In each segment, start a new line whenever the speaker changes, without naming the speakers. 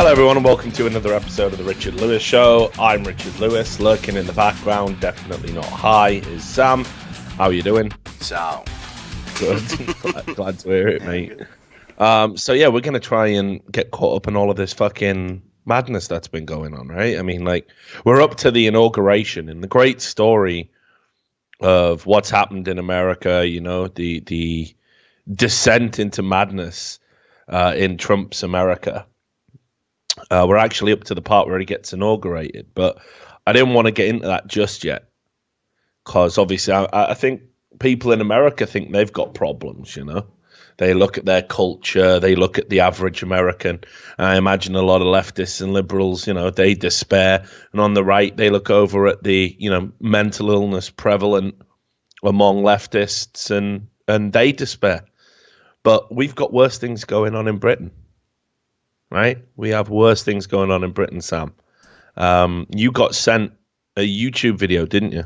Hello everyone and welcome to another episode of the Richard Lewis Show. I'm Richard Lewis. Lurking in the background, definitely not high, is Sam. How are you doing?
So
Good. glad to hear it, mate. So yeah, we're going to try and get caught up in all of this fucking madness that's been going on, right? I mean, like, we're up to the inauguration and the great story of what's happened in America, you know, the descent into madness in Trump's America. We're actually up to the part where he gets inaugurated, but I didn't want to get into that just yet because obviously I think people in America think they've got problems, you know. They look at their culture, they look at the average American. I imagine a lot of leftists and liberals, you know, they despair. And on the right, they look over at the, you know, mental illness prevalent among leftists and they despair. But we've got worse things going on in Britain. Right? We have worse things going on in Britain, Sam. You got sent a YouTube video, didn't you?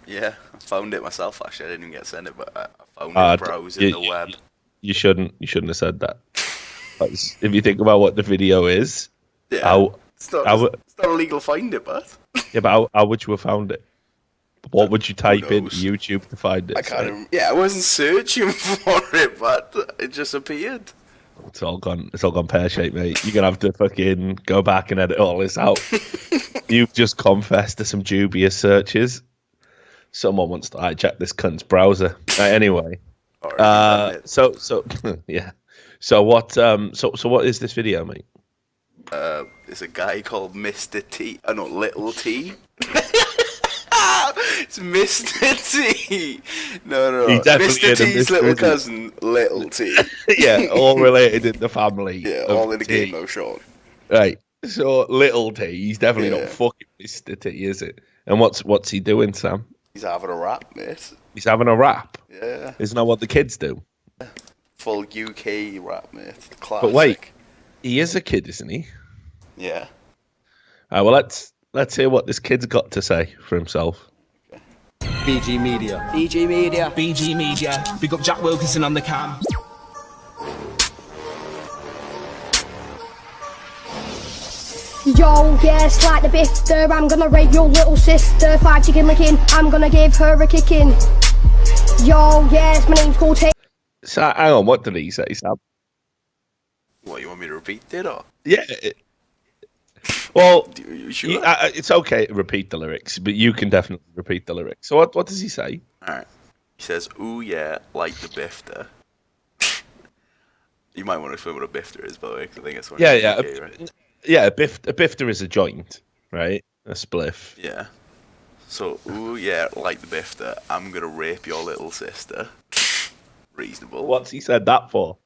yeah, I found it myself. Actually, I didn't even get sent it, but I found it browsing the web.
You shouldn't have said that. If you think about what the video is,
yeah, it's not illegal. Find it, but
yeah, but how would you have found it? What would you type in YouTube to find it?
I can't. Yeah, I wasn't searching for it, but it just appeared.
It's all gone pear-shaped, mate. You're gonna have to fucking go back and edit all this out. You've just confessed to some dubious searches. Someone wants to hijack this cunt's browser. Anyway, so yeah. So what? So what is this video, mate?
There's a guy called Mr. T. Oh no, Little T. It's Mr. T. No. Mr. T's little cousin, Little T.
Yeah, all related in the family.
Yeah, all in the game, though, Sean.
Right. So Little T, he's definitely not fucking Mr. T, is it? And what's he doing, Sam?
He's having a rap, mate.
He's having a rap.
Yeah.
Isn't that what the kids do?
Full UK rap, mate. Classic.
But wait, he is a kid, isn't he?
Yeah.
Well, let's hear what this kid's got to say for himself.
BG Media.
BG Media.
BG Media. Big up Jack Wilkinson on the cam.
Yo, yes, like the bifter, I'm gonna rape your little sister. 5 chicken licking, I'm gonna give her a kicking. Yo, yes, my name's called T.
So, hang on, what did he say, Sam?
What, you want me to repeat it, or?
Yeah. Well,
sure?
It's okay to repeat the lyrics, but you can definitely repeat the lyrics. So what does he say?
Alright. He says, ooh yeah, like the bifter. You might want to explain what a bifter is, by the way, because I think it's one UK, right?
Yeah, a bifter is a joint, right? A spliff.
Yeah. So, ooh yeah, like the bifter, I'm going to rape your little sister. Reasonable.
What's he said that for?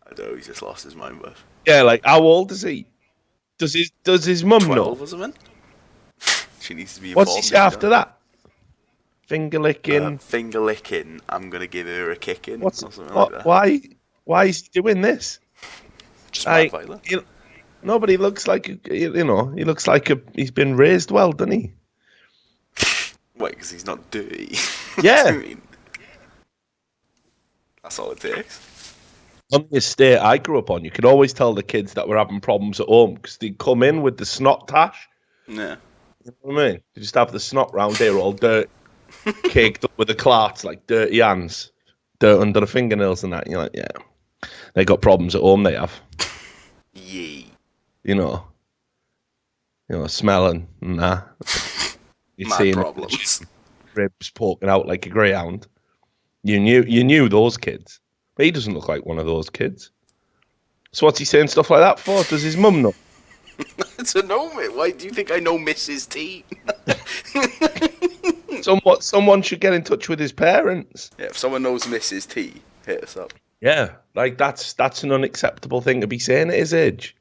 I don't know, he's just lost his mind, but...
Yeah, like, how old is he? Does his mum know?
12 or something? She needs to be
What's he say after that? Finger licking.
Finger licking. I'm gonna give her a kicking.
Or
something like that.
Why is he doing this?
Just mad violent.
Nobody looks like he looks like he's been raised well, doesn't he?
Wait, because he's not dirty.
Yeah.
I mean, that's all it takes.
On the estate I grew up on, you could always tell the kids that were having problems at home because they'd come in with the snot tash.
Yeah.
You know what I mean? They just have the snot round here all dirt, caked up with the clarts, like dirty hands, dirt under the fingernails and that. And you're like, yeah, they got problems at home, they have.
Yee.
You know, smelling and that. You're
Mad
seeing
problems.
Ribs poking out like a greyhound. You knew those kids. But he doesn't look like one of those kids. So what's he saying stuff like that for? Does his mum know?
I don't know, mate. Why do you think I know Mrs. T?
Someone should get in touch with his parents.
Yeah, if someone knows Mrs. T, hit us up.
Yeah, like that's an unacceptable thing to be saying at his age.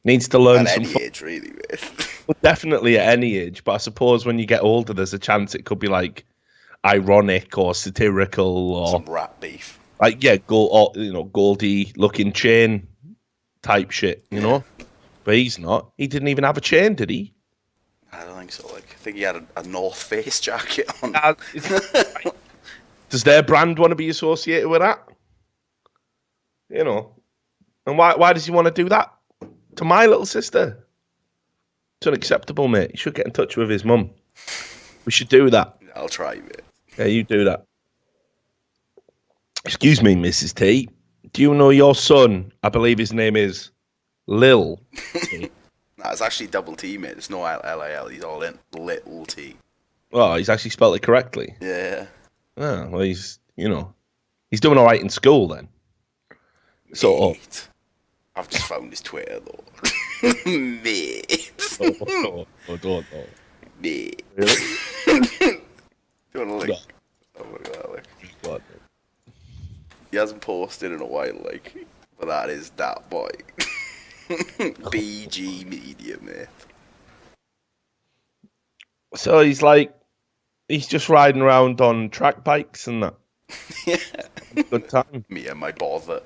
Needs to learn
at any age, really, mate.
Well, definitely at any age, but I suppose when you get older, there's a chance it could be like ironic or satirical or
some rat beef.
Like Goldie looking chain type shit, you know. But he's not. He didn't even have a chain, did he?
I don't think so. Like, I think he had a North Face jacket on.
Does their brand want to be associated with that? You know. And why does he want to do that? to my little sister. It's unacceptable, mate. You should get in touch with his mum. We should do that.
I'll try, mate.
Yeah, you do that. Excuse me, Mrs. T. Do you know your son? I believe his name is Lil.
Nah, it's actually double T, mate. It's no L-I-L. He's all in little T.
Oh, he's actually spelled it correctly.
Yeah.
Oh, well, he's doing all right in school then. Sort of.
I've just found his Twitter, though. Mate.
Oh, don't.
Mate.
Really?
Do you want to look?
No.
Oh my god, like.
God.
He hasn't posted in a while, like. But that is that boy. BG Media, mate.
So he's just riding around on track bikes and that.
Yeah.
Good time.
Me and my bother.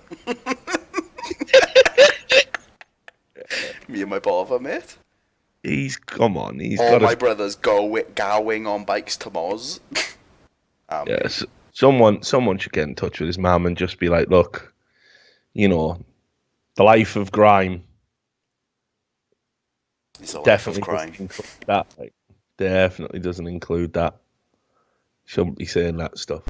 Me and my bother, mate.
He's
All
got
my brothers going on bikes to Moz.
Yes. Someone should get in touch with his mum and just be like, look, the life of grime.
It's a life
Definitely
of crime.
doesn't include that. Definitely doesn't include that. Shouldn't be saying that stuff.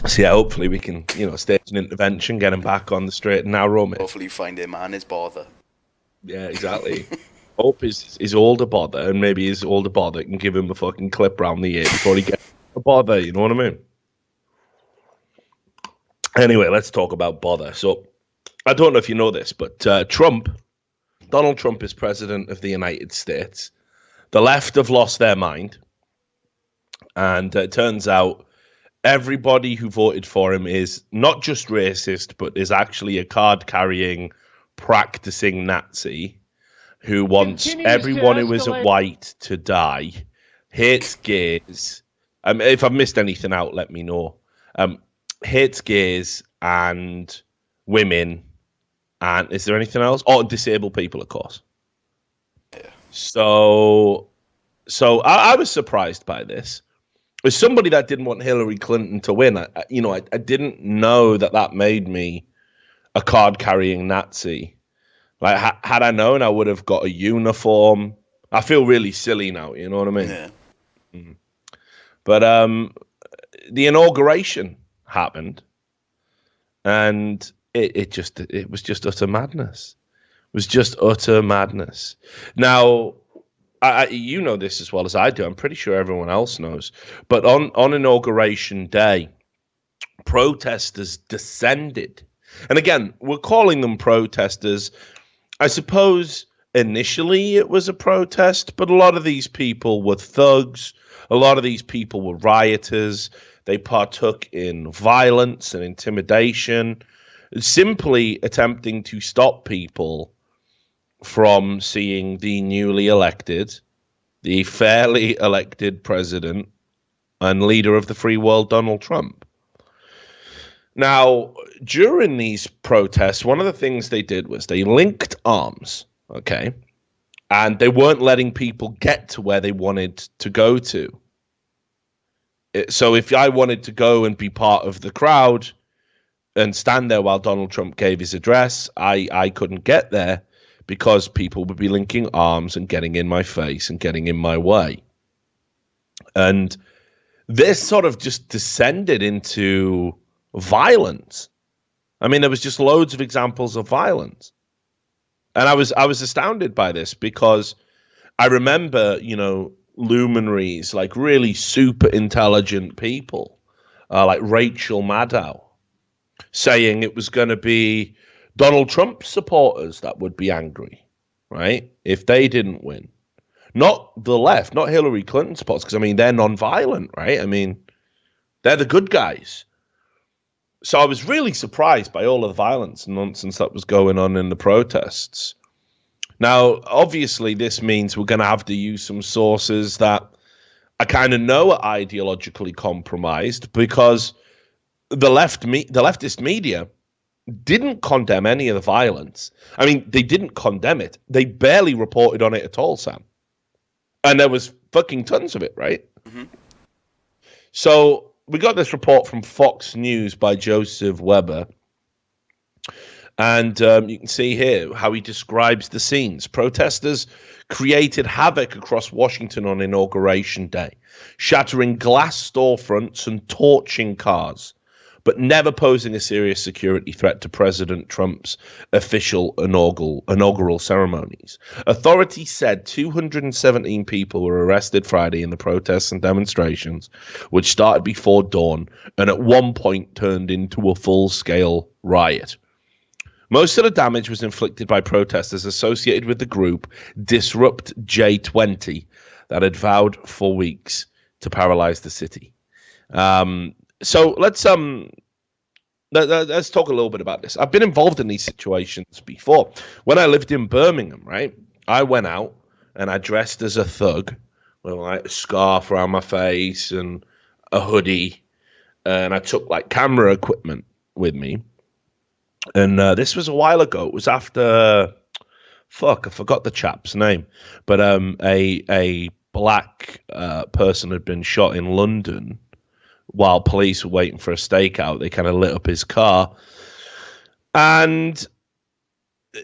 So yeah, hopefully we can, stage an intervention, get him back on the straight and narrow, mate.
Hopefully find him and his bother.
Yeah, exactly. Hope his older bother, and maybe his older bother can give him a fucking clip round the ear before he gets a bother, you know what I mean? Anyway, let's talk about bother. So, I don't know if you know this, but Donald Trump is president of the United States. The left have lost their mind. And it turns out everybody who voted for him is not just racist, but is actually a card-carrying, practicing Nazi who wants everyone who isn't white to die, hates gays. If I've missed anything out, let me know. Hates gays and women. And is there anything else? Oh, disabled people, of course.
Yeah.
So I was surprised by this. As somebody that didn't want Hillary Clinton to win, I didn't know that made me a card-carrying Nazi. Like, had I known, I would have got a uniform. I feel really silly now, you know what I mean?
Yeah.
Mm. But the inauguration happened, and it was just utter madness. It was just utter madness. Now, you know this as well as I do. I'm pretty sure everyone else knows. But on Inauguration Day, protesters descended. And again, we're calling them protesters. I suppose initially it was a protest, but a lot of these people were thugs. A lot of these people were rioters. They partook in violence and intimidation, simply attempting to stop people from seeing the newly elected, the fairly elected president and leader of the free world, Donald Trump. Now, during these protests, one of the things they did was they linked arms, okay? And they weren't letting people get to where they wanted to go to. So if I wanted to go and be part of the crowd and stand there while Donald Trump gave his address, I couldn't get there because people would be linking arms and getting in my face and getting in my way. And this sort of just descended into violence. I mean, there was just loads of examples of violence. And I was astounded by this because I remember, luminaries, like really super intelligent people, like Rachel Maddow, saying it was going to be Donald Trump supporters that would be angry, right, if they didn't win. Not the left, not Hillary Clinton supporters, because, they're nonviolent, right? They're the good guys. So I was really surprised by all of the violence and nonsense that was going on in the protests. Now, obviously, this means we're going to have to use some sources that I kind of know are ideologically compromised, because the leftist media didn't condemn any of the violence. They didn't condemn it. They barely reported on it at all, Sam. And there was fucking tons of it, right?
Mm-hmm.
So we got this report from Fox News by Joseph Weber. And you can see here how he describes the scenes. Protesters created havoc across Washington on Inauguration Day, shattering glass storefronts and torching cars, but never posing a serious security threat to President Trump's official inaugural ceremonies. Authorities said 217 people were arrested Friday in the protests and demonstrations, which started before dawn and at one point turned into a full-scale riot. Most of the damage was inflicted by protesters associated with the group Disrupt J20 that had vowed for weeks to paralyze the city. So let's talk a little bit about this. I've been involved in these situations before. When I lived in Birmingham, right, I went out and I dressed as a thug with like a scarf around my face and a hoodie, and I took like camera equipment with me. And this was a while ago. It was after, I forgot the chap's name, but a black person had been shot in London while police were waiting for a stakeout. They kind of lit up his car, and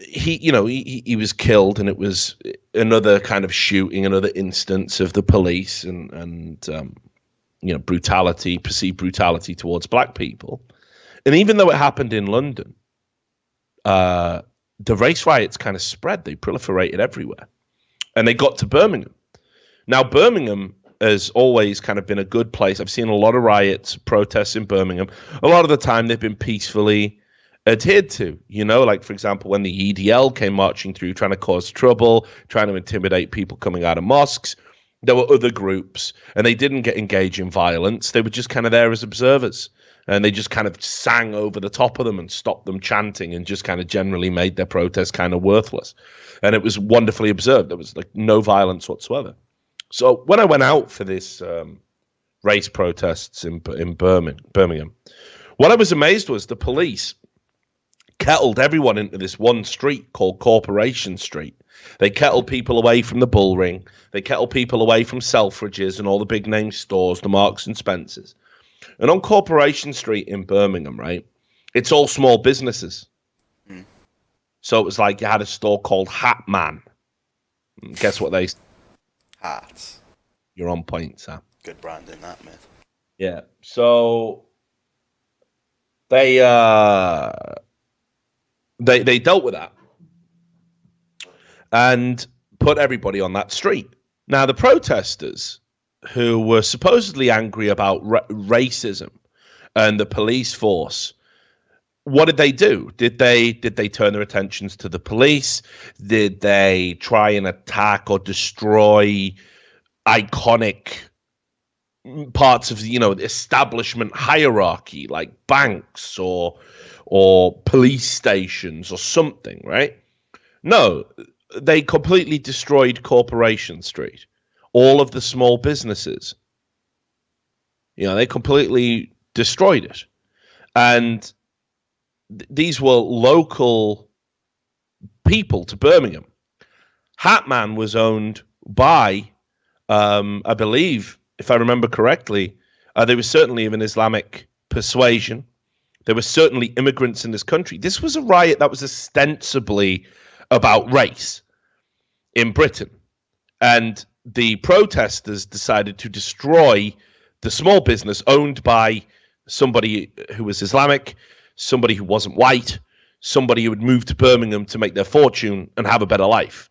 he was killed, and it was another kind of shooting, another instance of the police and perceived brutality towards black people. And even though it happened in London, the race riots kind of spread. They proliferated everywhere, and they got to Birmingham. Now, Birmingham has always kind of been a good place. I've seen a lot of riots, protests in Birmingham. A lot of the time they've been peacefully adhered to, like, for example, when the EDL came marching through, trying to cause trouble, trying to intimidate people coming out of mosques. There were other groups, and they didn't engage in violence. They were just kind of there as observers. And they just kind of sang over the top of them and stopped them chanting and just kind of generally made their protest kind of worthless. And it was wonderfully observed. There was like no violence whatsoever. So when I went out for this race protests in Birmingham, what I was amazed was the police kettled everyone into this one street called Corporation Street. They kettled people away from the Bull Ring. They kettled people away from Selfridges and all the big name stores, the Marks and Spencers. And on Corporation Street in Birmingham, right, it's all small businesses. Mm. So it was like you had a store called Hat Man. Guess what they...
Hats.
You're on point, Sam.
Good branding, that, myth.
Yeah. So they dealt with that and put everybody on that street. Now, the protesters who were supposedly angry about racism and the police force, what did they do? Did they turn their attentions to the police? Did they try and attack or destroy iconic parts of the establishment hierarchy, like banks or police stations or something, right? No, they completely destroyed Corporation Street. All of the small businesses, they completely destroyed it. And these were local people to Birmingham. Hatman was owned by, I believe, if I remember correctly, there was certainly of an Islamic persuasion. There were certainly immigrants in this country. This was a riot that was ostensibly about race in Britain. And the protesters decided to destroy the small business owned by somebody who was Islamic, somebody who wasn't white, somebody who had moved to Birmingham to make their fortune and have a better life.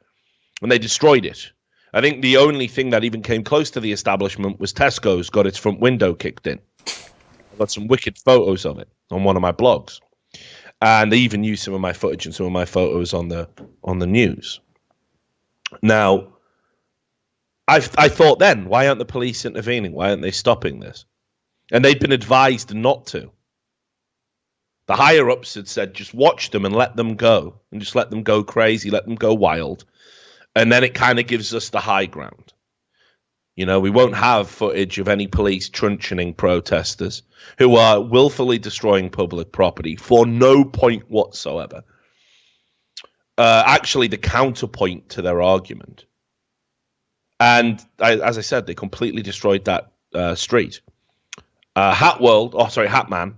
And they destroyed it. I think the only thing that even came close to the establishment was Tesco's got its front window kicked in. I got some wicked photos of it on one of my blogs. And they even used some of my footage and some of my photos on the news. Now, I thought then, why aren't the police intervening? Why aren't they stopping this? And they'd been advised not to. The higher-ups had said, just watch them and let them go. And just let them go crazy, let them go wild. And then it kind of gives us the high ground. We won't have footage of any police truncheoning protesters who are willfully destroying public property for no point whatsoever. Actually, the counterpoint to their argument. And as I said, they completely destroyed that street. Hatman,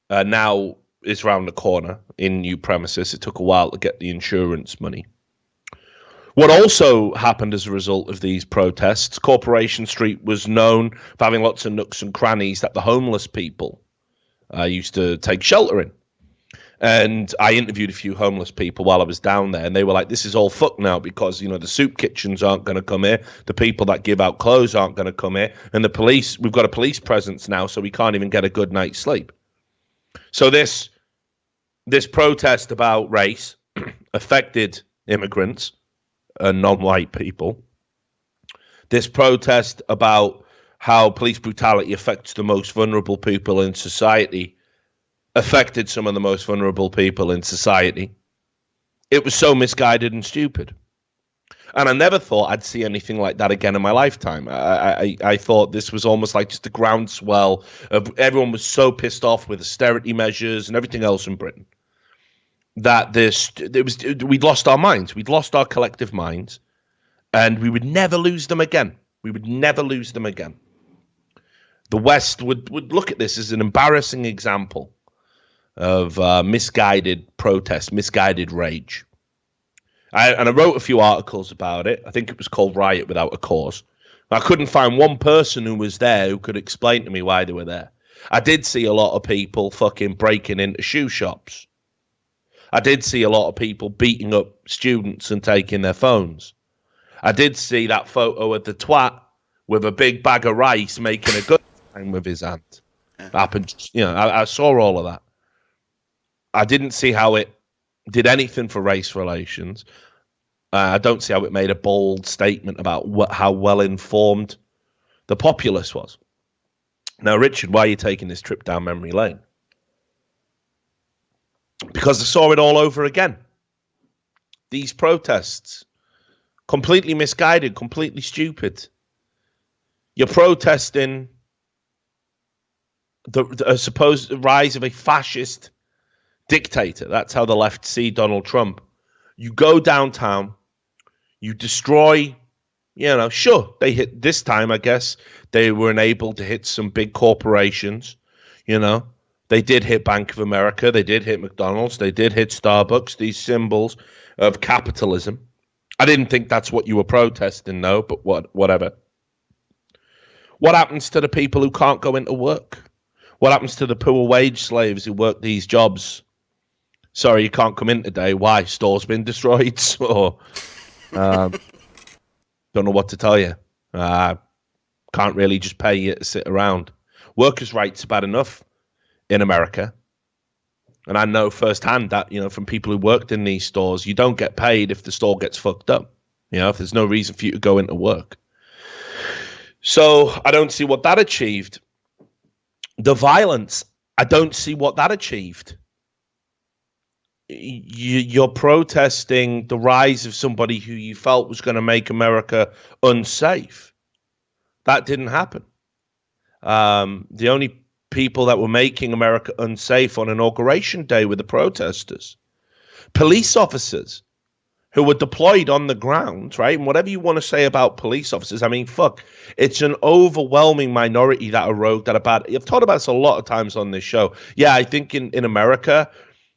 now is round the corner in new premises. It took a while to get the insurance money. What also happened as a result of these protests, Corporation Street was known for having lots of nooks and crannies that the homeless people used to take shelter in. And I interviewed a few homeless people while I was down there, and they were like, this is all fucked now because, you know, the soup kitchens aren't going to come here. The people that give out clothes aren't going to come here. And the police, we've got a police presence now, so we can't even get a good night's sleep. So this protest about race affected immigrants and non-white people. This protest about how police brutality affects the most vulnerable people in society affected some of the most vulnerable people in society. It was so misguided and stupid. And I never thought I'd see anything like that again in my lifetime. I thought this was almost like just a groundswell of everyone was so pissed off with austerity measures and everything else in Britain that we'd lost our minds. We'd lost our collective minds, and we would never lose them again. We would never lose them again. The West would look at this as an embarrassing example of misguided protest, misguided rage. I wrote a few articles about it. I think it was called Riot Without a Cause. I couldn't find one person who was there who could explain to me why they were there. I did see a lot of people fucking breaking into shoe shops. I did see a lot of people beating up students and taking their phones. I did see that photo of the twat with a big bag of rice making a good time with his hand. Happened, you know, I saw all of that. I didn't see how it did anything for race relations. I don't see how it made a bold statement about how well informed the populace was. Now, Richard, why are you taking this trip down memory lane? Because I saw it all over again. These protests, completely misguided, completely stupid. You're protesting the supposed rise of a fascist dictator. That's how the left see Donald Trump. You go downtown, you destroy, you know, sure, they hit this time, I guess, they were unable to hit some big corporations, you know. They did hit Bank of America. They did hit McDonald's. They did hit Starbucks, these symbols of capitalism. I didn't think that's what you were protesting, though, but whatever. What happens to the people who can't go into work? What happens to the poor wage slaves who work these jobs? Sorry, you can't come in today. Why? Store's been destroyed? Or don't know what to tell you. Can't really just pay you to sit around. Workers' rights are bad enough in America. And I know firsthand that, you know, from people who worked in these stores, you don't get paid if the store gets fucked up. You know, if there's no reason for you to go into work. So I don't see what that achieved. The violence, I don't see what that achieved. You're protesting the rise of somebody who you felt was going to make America unsafe. That didn't happen. The only people that were making America unsafe on Inauguration Day were the protesters. Police officers who were deployed on the ground, right? And whatever you want to say about police officers, I mean, fuck, it's an overwhelming minority that are rogue, that are bad. I've talked about this a lot of times on this show. Yeah, I think in America,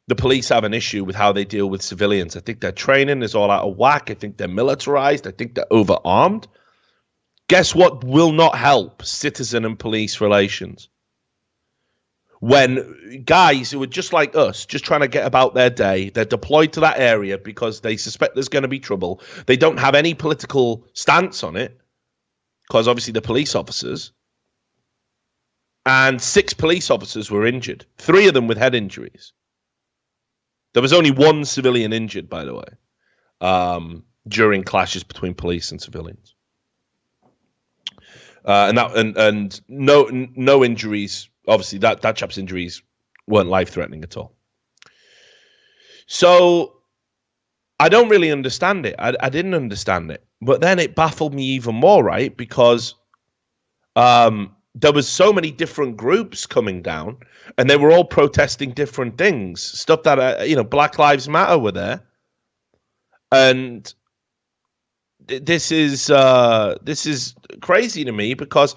the police have an issue with how they deal with civilians. I think their training is all out of whack. I think they're militarized. I think they're overarmed. Guess what will not help citizen and police relations? When guys who are just like us, just trying to get about their day, they're deployed to that area because they suspect there's going to be trouble. They don't have any political stance on it because obviously they're police officers. And 6 police officers were injured, 3 of them with head injuries. There was only 1 civilian injured, by the way, during clashes between police and civilians. And no injuries. Obviously, that chap's injuries weren't life-threatening at all. So I don't really understand it. I didn't understand it. But then it baffled me even more, right? Because there was so many different groups coming down, and they were all protesting different things. Stuff that, Black Lives Matter were there. And this is crazy to me because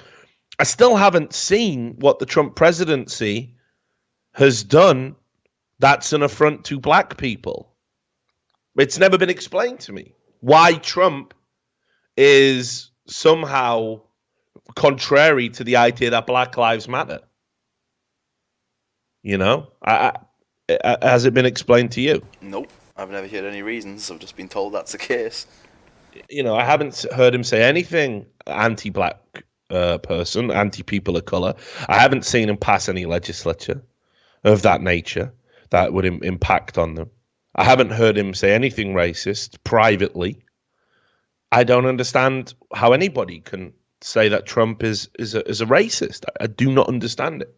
I still haven't seen what the Trump presidency has done that's an affront to black people. It's never been explained to me why Trump is somehow contrary to the idea that Black Lives Matter. You know, has it been explained to you?
Nope, I've never heard any reasons. I've just been told that's the case.
You know, I haven't heard him say anything anti-black person, anti-people of color. I haven't seen him pass any legislature of that nature that would impact on them. I haven't heard him say anything racist privately. I don't understand how anybody can say that Trump is a racist. I do not understand it.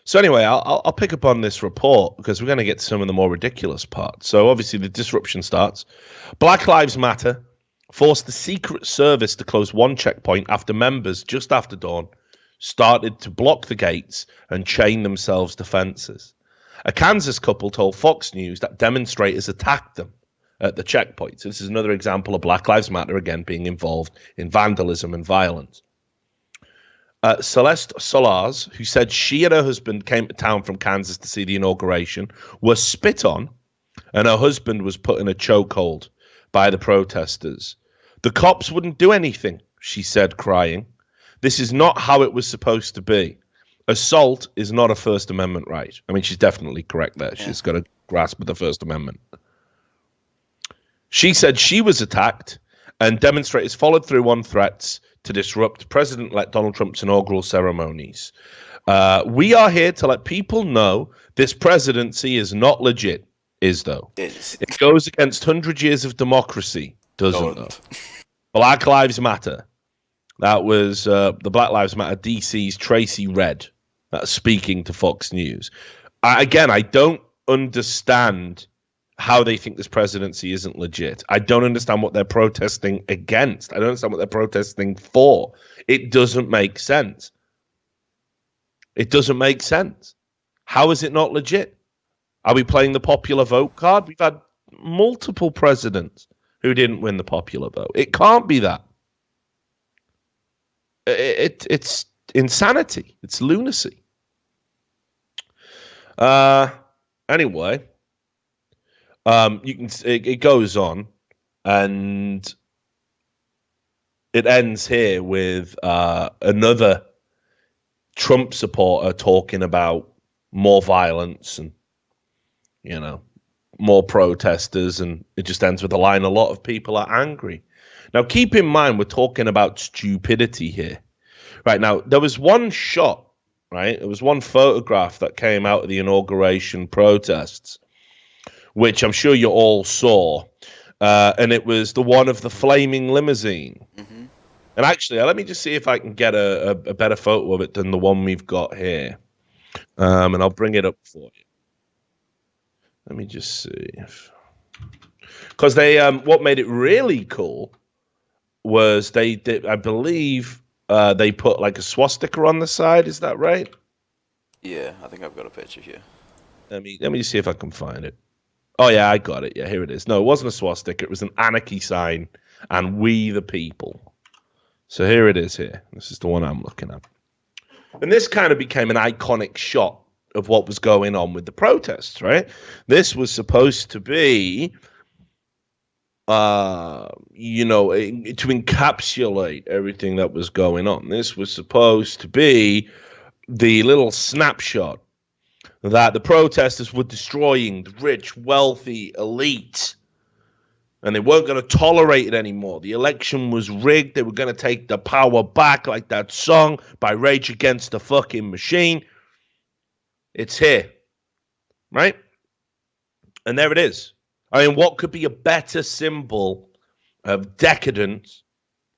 So anyway, I'll pick up on this report because we're going to get to some of the more ridiculous parts. So obviously the disruption starts. Black Lives Matter forced the Secret Service to close one checkpoint after members, just after dawn, started to block the gates and chain themselves to fences. A Kansas couple told Fox News that demonstrators attacked them at the checkpoint. So this is another example of Black Lives Matter again being involved in vandalism and violence. Celeste Solars, who said she and her husband came to town from Kansas to see the inauguration, was spit on, and her husband was put in a chokehold by the protesters. The cops wouldn't do anything, she said, crying. This is not how it was supposed to be. Assault is not a First Amendment right. I mean, she's definitely correct there. Yeah. She's got a grasp of the First Amendment. She said she was attacked, and demonstrators followed through on threats to disrupt President-elect Donald Trump's inaugural ceremonies. We are here to let people know this presidency is not legit, though. It goes against 100 years of democracy, doesn't it? Black Lives Matter. That was the Black Lives Matter DC's Tracy Redd speaking to Fox News. I don't understand how they think this presidency isn't legit. I don't understand what they're protesting against. I don't understand what they're protesting for. It doesn't make sense. It doesn't make sense. How is it not legit? Are we playing the popular vote card? We've had multiple presidents who didn't win the popular vote. It can't be that. It's insanity. It's lunacy. Anyway, it goes on, and it ends here with another Trump supporter talking about more violence and, you know, more protesters, and it just ends with a line, a lot of people are angry. Now, keep in mind, we're talking about stupidity here. Right, now, there was one shot, right? There was one photograph that came out of the inauguration protests, which I'm sure you all saw, and it was the one of the flaming limousine. Mm-hmm. And actually, let me just see if I can get a better photo of it than the one we've got here, and I'll bring it up for you. Let me just see. Because they, what made it really cool was they did, I believe, they put like a swastika on the side. Is that right?
Yeah, I think I've got a picture here.
Let me see if I can find it. Oh yeah, I got it. Yeah, here it is. No, it wasn't a swastika. It was an anarchy sign and "We the People." So here it is. Here, this is the one I'm looking at. And this kind of became an iconic shot of what was going on with the protests. Right? This was supposed to be, you know, to encapsulate everything that was going on. This was supposed to be the little snapshot that the protesters were destroying the rich, wealthy elite, and they weren't going to tolerate it anymore. The election was rigged. They were going to take the power back, like that song by Rage Against the fucking Machine. It's here, right? And there it is. I mean, what could be a better symbol of decadence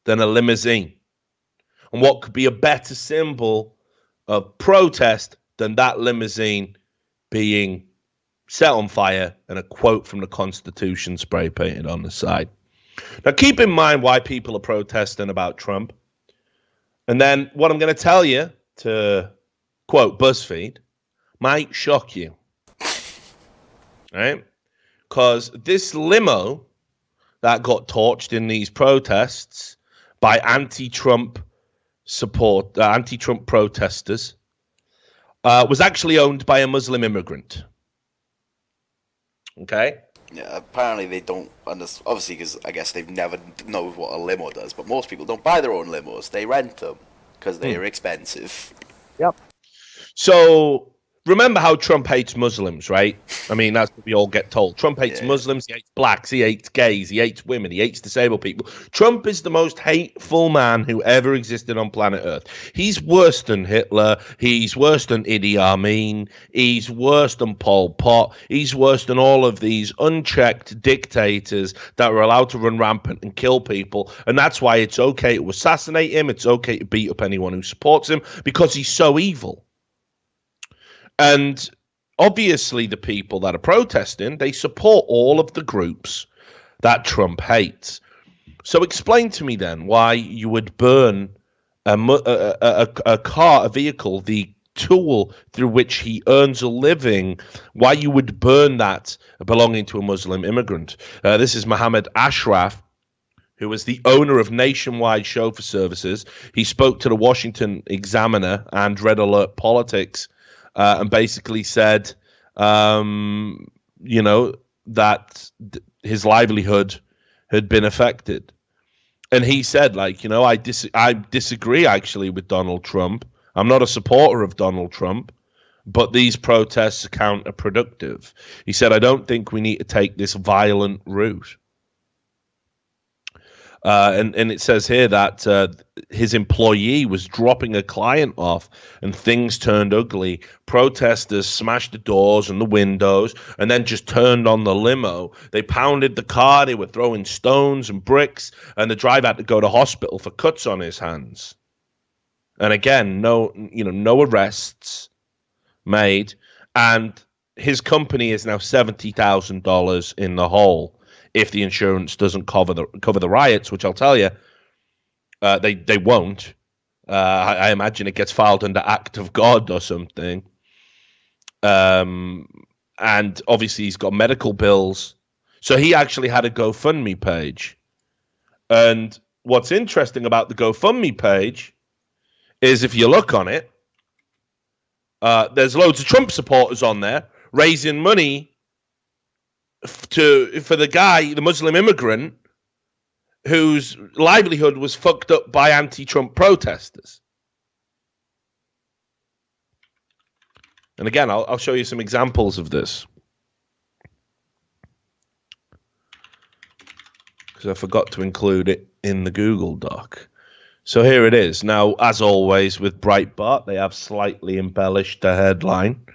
than a limousine? And what could be a better symbol of protest than that limousine being set on fire and a quote from the Constitution spray painted on the side? Now, keep in mind why people are protesting about Trump. And then what I'm going to tell you, to quote BuzzFeed, might shock you. Right? Because this limo that got torched in these protests by anti-Trump protesters was actually owned by a Muslim immigrant. Okay?
Yeah, apparently they don't understand, obviously, because I guess they've never known what a limo does, but most people don't buy their own limos, they rent them, because they are expensive.
Yep. So remember how Trump hates Muslims, right? I mean, that's what we all get told. Trump hates Muslims, he hates blacks, he hates gays, he hates women, he hates disabled people. Trump is the most hateful man who ever existed on planet Earth. He's worse than Hitler, he's worse than Idi Amin, he's worse than Pol Pot, he's worse than all of these unchecked dictators that are allowed to run rampant and kill people. And that's why it's okay to assassinate him, it's okay to beat up anyone who supports him, because he's so evil. And obviously the people that are protesting, they support all of the groups that Trump hates. So explain to me then why you would burn a car, a vehicle, the tool through which he earns a living, why you would burn that belonging to a Muslim immigrant. This is Mohammed Ashraf, who is the owner of Nationwide Chauffeur Services. He spoke to the Washington Examiner and Red Alert Politics, and basically said, that his livelihood had been affected. And he said, I disagree actually with Donald Trump. I'm not a supporter of Donald Trump, but these protests are counterproductive. He said, I don't think we need to take this violent route. And it says here that his employee was dropping a client off and things turned ugly. Protesters smashed the doors and the windows and then just turned on the limo. They pounded the car. They were throwing stones and bricks, and the driver had to go to hospital for cuts on his hands. And again, no arrests made. And his company is now $70,000 in the hole if the insurance doesn't cover the riots, which I'll tell you, they won't. I imagine it gets filed under Act of God or something. And obviously he's got medical bills. So he actually had a GoFundMe page. And what's interesting about the GoFundMe page is if you look on it, there's loads of Trump supporters on there raising money for the guy, the Muslim immigrant, whose livelihood was fucked up by anti-Trump protesters. And again, I'll show you some examples of this, because I forgot to include it in the Google Doc. So here it is. Now, as always with Breitbart, they have slightly embellished the headline.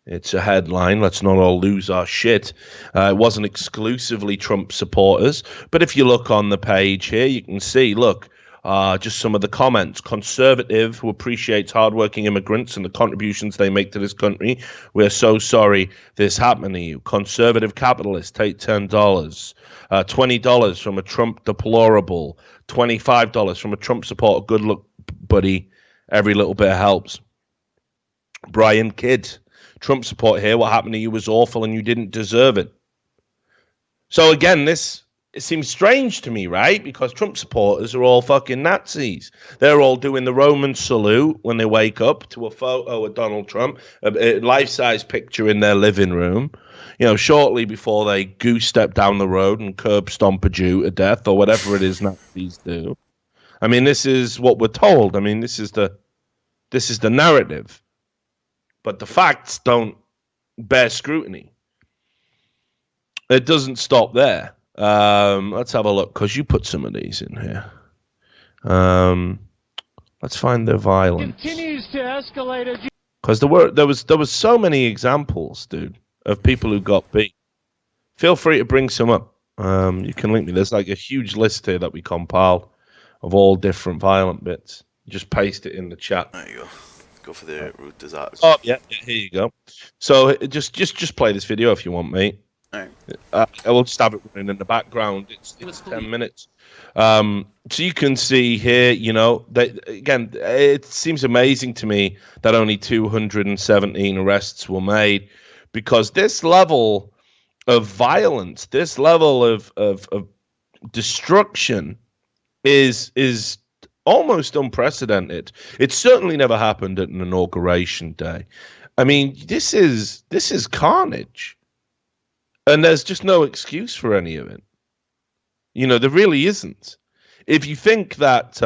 It's a headline. Let's not all lose our shit. It wasn't exclusively Trump supporters. But if you look on the page here, you can see, look, just some of the comments. Conservative who appreciates hardworking immigrants and the contributions they make to this country. We're so sorry this happened to you. Conservative capitalist, take $10. $20 from a Trump deplorable. $25 from a Trump supporter. Good luck, buddy. Every little bit helps. Brian Kidd. Trump support here. What happened to you was awful and you didn't deserve it. So again, it seems strange to me, right? Because Trump supporters are all fucking Nazis. They're all doing the Roman salute when they wake up to a photo of Donald Trump, a life-size picture in their living room, shortly before they goose step down the road and curb stomp a Jew to death or whatever it is Nazis do. I mean, this is what we're told. I mean, this is the narrative. But the facts don't bear scrutiny. It doesn't stop there. Let's have a look, because you put some of these in here. Let's find the violence.
Continues to escalate.
Because there was so many examples, dude, of people who got beat. Feel free to bring some up. You can link me. There's like a huge list here that we compiled of all different violent bits. Just paste it in the chat.
There you go. Go for the root disaster.
Oh yeah, here you go. So just play this video if you want, mate.
All right.
I will just have it running in the background. It's 10 minutes. So you can see here, again, it seems amazing to me that only 217 arrests were made, because this level of violence, this level of destruction is almost unprecedented. It's certainly never happened at an inauguration day. I mean, this is carnage. And there's just no excuse for any of it. You know, there really isn't. If you think that,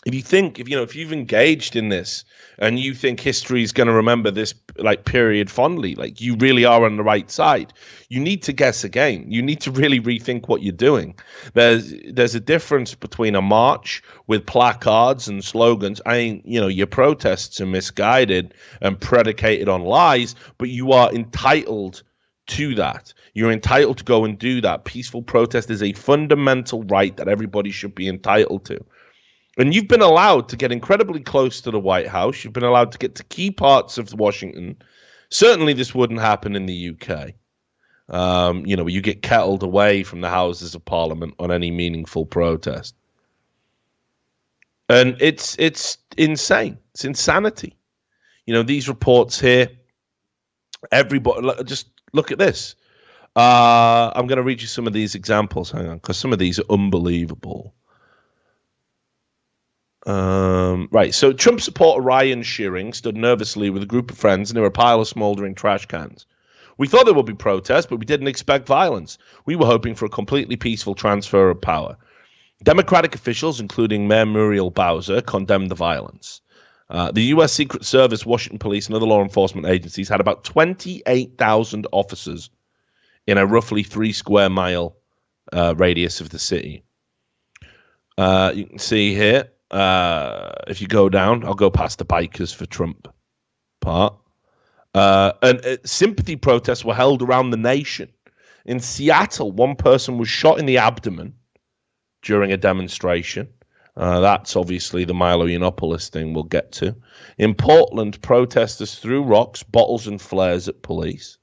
if you've engaged in this and you think history is going to remember this like period fondly, like you really are on the right side, you need to guess again. You need to really rethink what you're doing. There's a difference between a march with placards and slogans. Your protests are misguided and predicated on lies, but you are entitled to that. You're entitled to go and do that. Peaceful protest is a fundamental right that everybody should be entitled to. And you've been allowed to get incredibly close to the White House. You've been allowed to get to key parts of Washington. Certainly this wouldn't happen in the UK. You get kettled away from the Houses of Parliament on any meaningful protest. And it's insane. It's insanity. These reports here, everybody, just look at this. I'm going to read you some of these examples. Hang on, because some of these are unbelievable. Right, so Trump supporter Ryan Shearing stood nervously with a group of friends near a pile of smoldering trash cans. We thought there would be protests, but we didn't expect violence. We were hoping for a completely peaceful transfer of power. Democratic officials, including Mayor Muriel Bowser, condemned the violence. The U.S. Secret Service, Washington Police, and other law enforcement agencies had about 28,000 officers in a roughly 3 square mile radius of the city. You can see here, if you go down, I'll go past the bikers for Trump part. And sympathy protests were held around the nation. In Seattle, one person was shot in the abdomen during a demonstration. That's obviously the Milo Yiannopoulos thing we'll get to. In Portland, protesters threw rocks, bottles, and flares at police.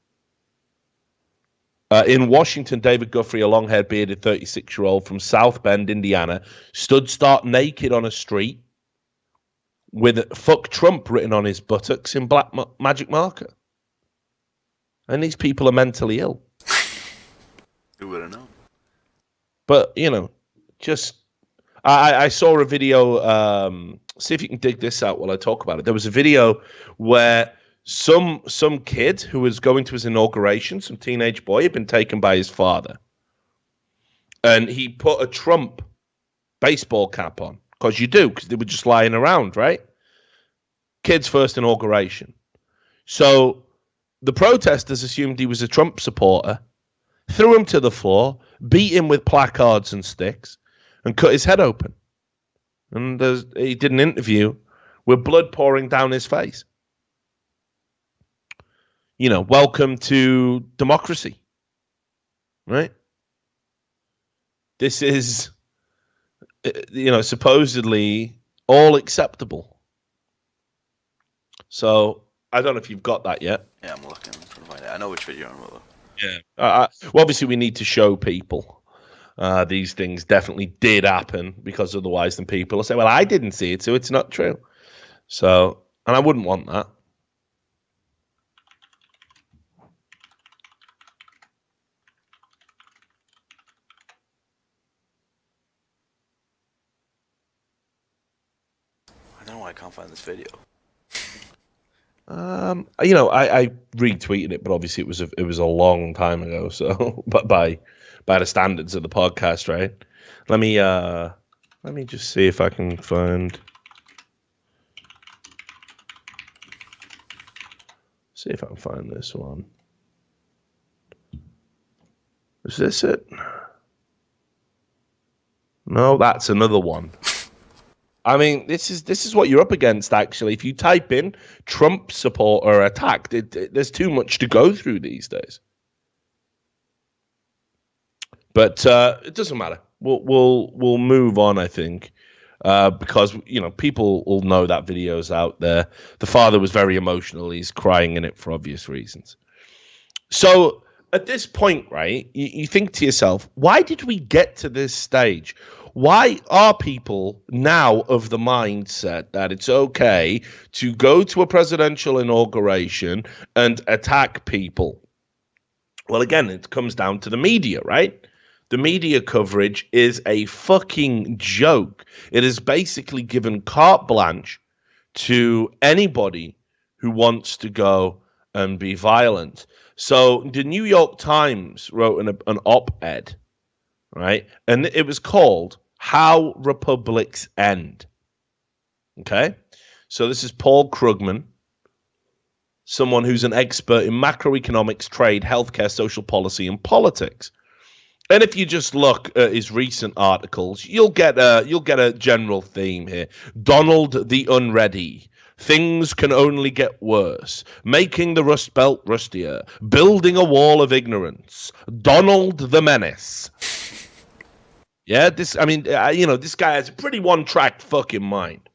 In Washington, David Guthrie, a long-haired, bearded 36-year-old from South Bend, Indiana, stood stark naked on a street with "fuck Trump" written on his buttocks in black magic marker. And these people are mentally ill.
Who would have known?
But, I saw a video, see if you can dig this out while I talk about it. There was a video where some kid who was going to his inauguration, some teenage boy, had been taken by his father. And he put a Trump baseball cap on, because you do, because they were just lying around, right? Kid's first inauguration. So the protesters assumed he was a Trump supporter, threw him to the floor, beat him with placards and sticks, and cut his head open. And he did an interview with blood pouring down his face. Welcome to democracy, right? This is, supposedly all acceptable. So I don't know if you've got that yet.
Yeah, I'm looking to find it. I know which video I'm looking.
Yeah. Well, obviously, we need to show people these things definitely did happen, because otherwise, then people will say, "Well, I didn't see it, so it's not true." So, and I wouldn't want that.
I don't know why I can't find this video.
I retweeted it, but obviously it was a long time ago. So, but by the standards of the podcast, right? Let me just see if I can find. See if I can find this one. Is this it? No, that's another one. I mean, this is what you're up against, actually. If you type in Trump supporter attacked, there's too much to go through these days. But it doesn't matter. We'll move on, I think, because people will know that video's out there. The father was very emotional. He's crying in it for obvious reasons. So at this point, right, you think to yourself, why did we get to this stage? Why are people now of the mindset that it's okay to go to a presidential inauguration and attack people? Well, again, it comes down to the media, right? The media coverage is a fucking joke. It has basically given carte blanche to anybody who wants to go and be violent. So the New York Times wrote an op-ed, right? And it was called How Republics End. Okay? So this is Paul Krugman, someone who's an expert in macroeconomics, trade, healthcare, social policy, and politics. And if you just look at his recent articles, you'll get a general theme here. Donald the Unready. Things can only get worse. Making the Rust Belt rustier. Building a wall of ignorance. Donald the Menace. Yeah, this guy has a pretty one-track fucking mind.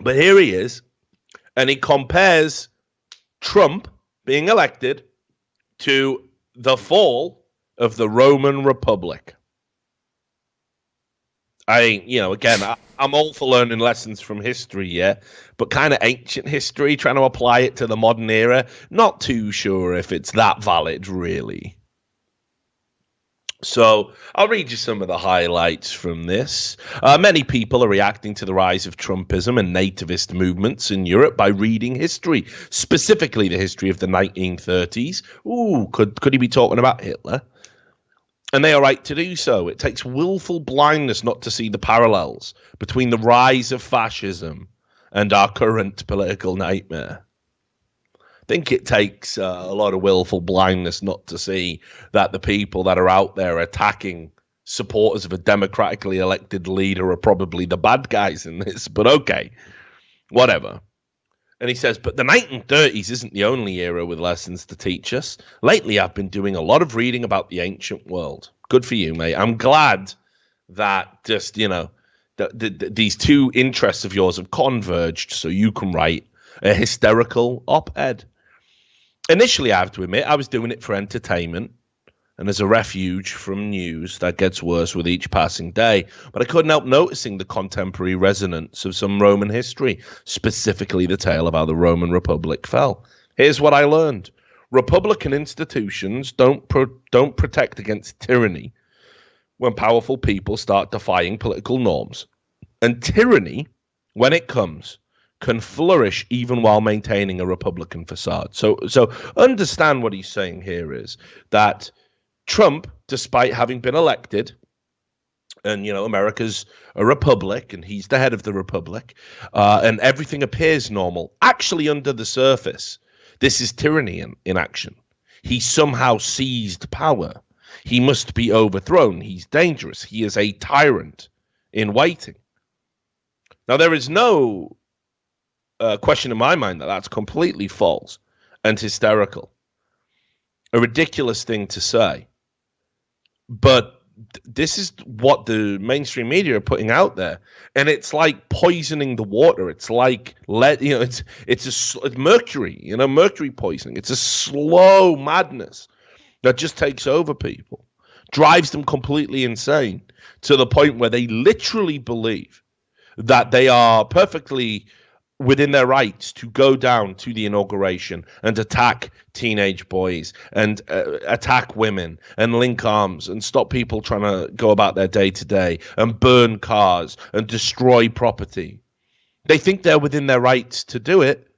But here he is, and he compares Trump being elected to the fall of the Roman Republic. I'm all for learning lessons from history, yeah, but kind of ancient history, trying to apply it to the modern era, not too sure if it's that valid, really. So I'll read you some of the highlights from this. Many people are reacting to the rise of Trumpism and nativist movements in Europe by reading history, specifically the history of the 1930s. Ooh, could he be talking about Hitler? And they are right to do so. It takes willful blindness not to see the parallels between the rise of fascism and our current political nightmare. I think it takes a lot of willful blindness not to see that the people that are out there attacking supporters of a democratically elected leader are probably the bad guys in this. But okay, whatever. And he says, but the 1930s isn't the only era with lessons to teach us. Lately, I've been doing a lot of reading about the ancient world. Good for you, mate. I'm glad that just, these two interests of yours have converged so you can write a hysterical op-ed. Initially, I have to admit, I was doing it for entertainment and as a refuge from news that gets worse with each passing day. But I couldn't help noticing the contemporary resonance of some Roman history, specifically the tale of how the Roman Republic fell. Here's what I learned. Republican institutions don't protect against tyranny when powerful people start defying political norms. And tyranny, when it comes, can flourish even while maintaining a Republican facade. So understand what he's saying here is that Trump, despite having been elected, and, America's a republic, and he's the head of the republic, and everything appears normal, actually under the surface, this is tyranny in action. He somehow seized power. He must be overthrown. He's dangerous. He is a tyrant in waiting. Now, there is no question in my mind that that's completely false and hysterical. A ridiculous thing to say. But this is what the mainstream media are putting out there, and it's like poisoning the water. It's like it's mercury, mercury poisoning. It's a slow madness that just takes over people, drives them completely insane to the point where they literally believe that they are perfectly within their rights to go down to the inauguration and attack teenage boys and attack women and link arms and stop people trying to go about their day to day and burn cars and destroy property. They think they're within their rights to do it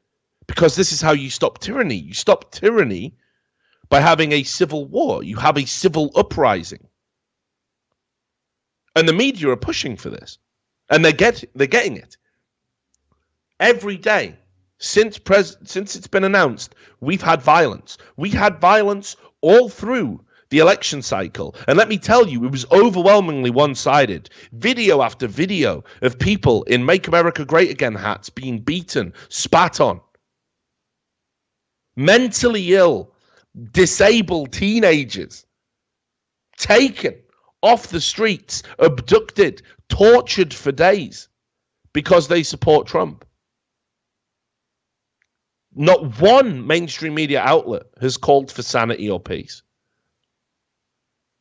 because this is how you stop tyranny. You stop tyranny by having a civil war. You have a civil uprising. And the media are pushing for this. And they're getting it. Every day since it's been announced, we've had violence. We had violence all through the election cycle. And let me tell you, it was overwhelmingly one-sided. Video after video of people in Make America Great Again hats being beaten, spat on. Mentally ill, disabled teenagers taken off the streets, abducted, tortured for days because they support Trump. Not one mainstream media outlet has called for sanity or peace.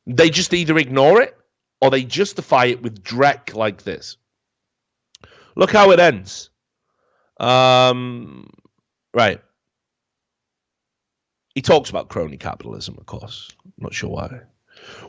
They just either ignore it or they justify it with dreck like this. Look how it ends. Right. He talks about crony capitalism, of course. Not sure why.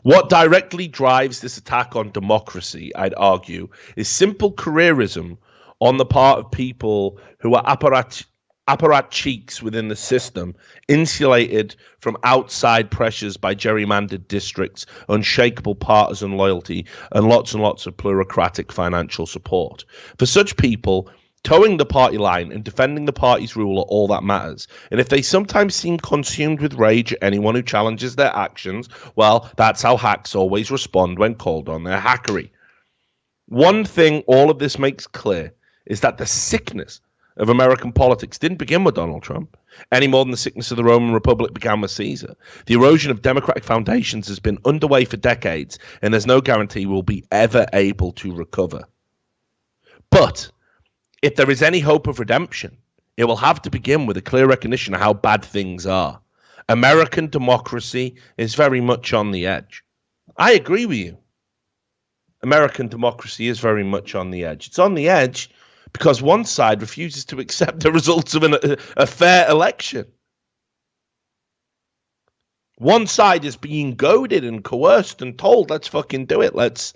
What directly drives this attack on democracy, I'd argue, is simple careerism on the part of people who are apparatchiks within the system, insulated from outside pressures by gerrymandered districts, unshakable partisan loyalty, and lots of plutocratic financial support. For such people, towing the party line and defending the party's rule are all that matters. And if they sometimes seem consumed with rage at anyone who challenges their actions, well, that's how hacks always respond when called on their hackery. One thing all of this makes clear is that the sickness of American politics didn't begin with Donald Trump, any more than the sickness of the Roman Republic began with Caesar. The erosion of democratic foundations has been underway for decades, and there's no guarantee we'll be ever able to recover. But if there is any hope of redemption, it will have to begin with a clear recognition of how bad things are. American democracy is very much on the edge. I agree with you. American democracy is very much on the edge. It's on the edge because one side refuses to accept the results of a fair election. One side is being goaded and coerced and told, let's fucking do it. Let's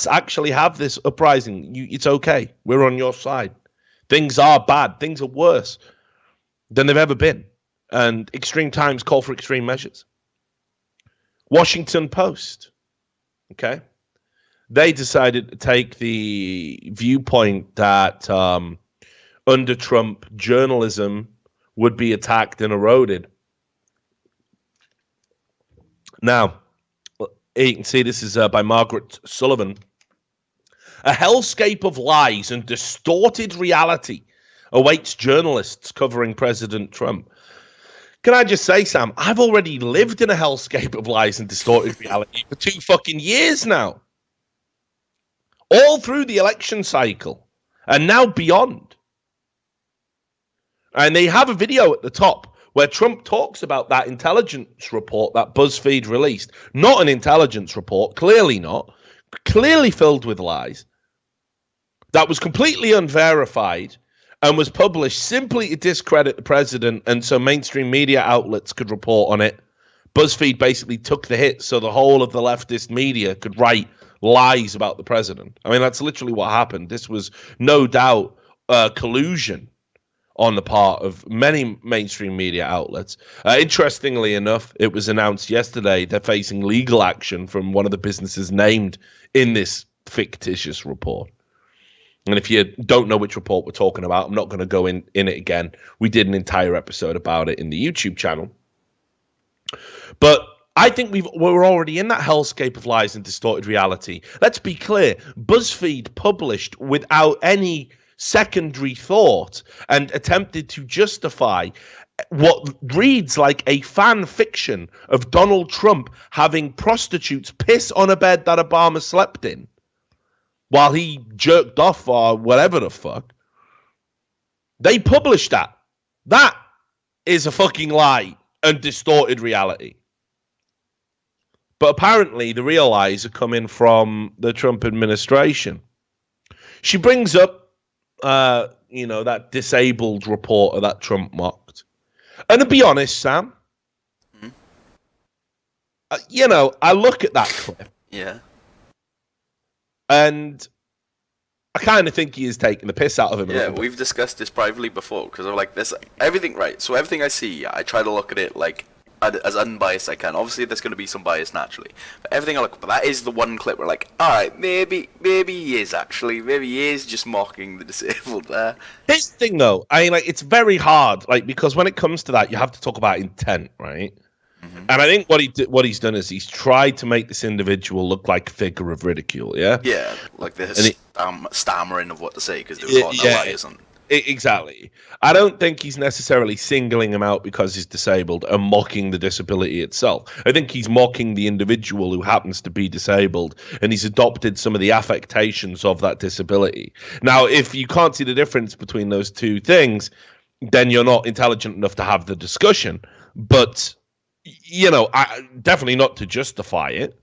actually have this uprising. It's okay. We're on your side. Things are bad. Things are worse than they've ever been. And extreme times call for extreme measures. Washington Post. Okay. They decided to take the viewpoint that under Trump, journalism would be attacked and eroded. Now, you can see this is by Margaret Sullivan. A hellscape of lies and distorted reality awaits journalists covering President Trump. Can I just say, Sam, I've already lived in a hellscape of lies and distorted reality for 2 fucking years now. All through the election cycle and now beyond. And they have a video at the top where Trump talks about that intelligence report that BuzzFeed released. Not an intelligence report, clearly not. Clearly filled with lies. That was completely unverified and was published simply to discredit the president, and so mainstream media outlets could report on it. BuzzFeed basically took the hit so the whole of the leftist media could write lies about the president. I mean, that's literally what happened. This was no doubt collusion on the part of many mainstream media outlets. Interestingly enough, it was announced yesterday they're facing legal action from one of the businesses named in this fictitious report. And if you don't know which report we're talking about, I'm not going to go in it again. We did an entire episode about it in the YouTube channel. But I think we're already in that hellscape of lies and distorted reality. Let's be clear. BuzzFeed published without any secondary thought and attempted to justify what reads like a fan fiction of Donald Trump having prostitutes piss on a bed that Obama slept in while he jerked off or whatever the fuck. They published that. That is a fucking lie and distorted reality. But apparently the real lies are coming from the Trump administration. She brings up, that disabled reporter that Trump mocked. And to be honest, Sam, I look at that clip.
Yeah.
And I kind of think he is taking the piss out of him.
Yeah, we've discussed this privately before because I'm like this. Everything, right? So everything I see, I try to look at it like as unbiased as I can. Obviously, there's going to be some bias naturally. But everything I look, but that is the one clip where like, all right, maybe he is actually, maybe he is just mocking the disabled there.
Here's the thing, though. I mean, like, it's very hard, like, because when it comes to that, you have to talk about intent, right? Mm-hmm. And I think what he's done is he's tried to make this individual look like a figure of ridicule. Yeah.
Yeah, like this stammering of what to say because they were caught in a lie or something.
Exactly. I don't think he's necessarily singling him out because he's disabled and mocking the disability itself. I think he's mocking the individual who happens to be disabled, and he's adopted some of the affectations of that disability. Now, if you can't see the difference between those two things, then you're not intelligent enough to have the discussion. But, definitely not to justify it.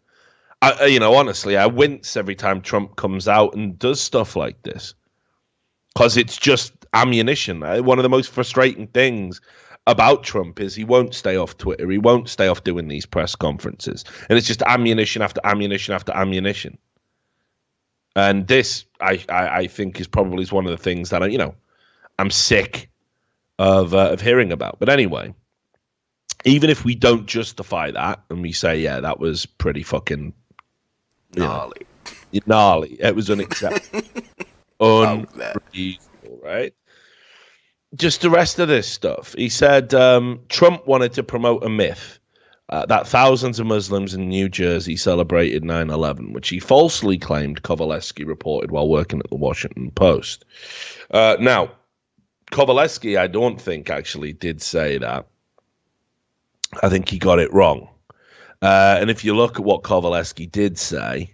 Honestly, I wince every time Trump comes out and does stuff like this. Because it's just ammunition. One of the most frustrating things about Trump is he won't stay off Twitter. He won't stay off doing these press conferences. And it's just ammunition after ammunition after ammunition. And this, I think, is probably one of the things that, I'm sick of hearing about. But anyway, even if we don't justify that and we say, yeah, that was pretty fucking
gnarly.
Gnarly. It was unacceptable. Unreasonable, right? Just the rest of this stuff. He said Trump wanted to promote a myth that thousands of Muslims in New Jersey celebrated 9/11, which he falsely claimed Kovaleski reported while working at the Washington Post. Now, Kovaleski, I don't think actually did say that. I think he got it wrong. And if you look at what Kovaleski did say,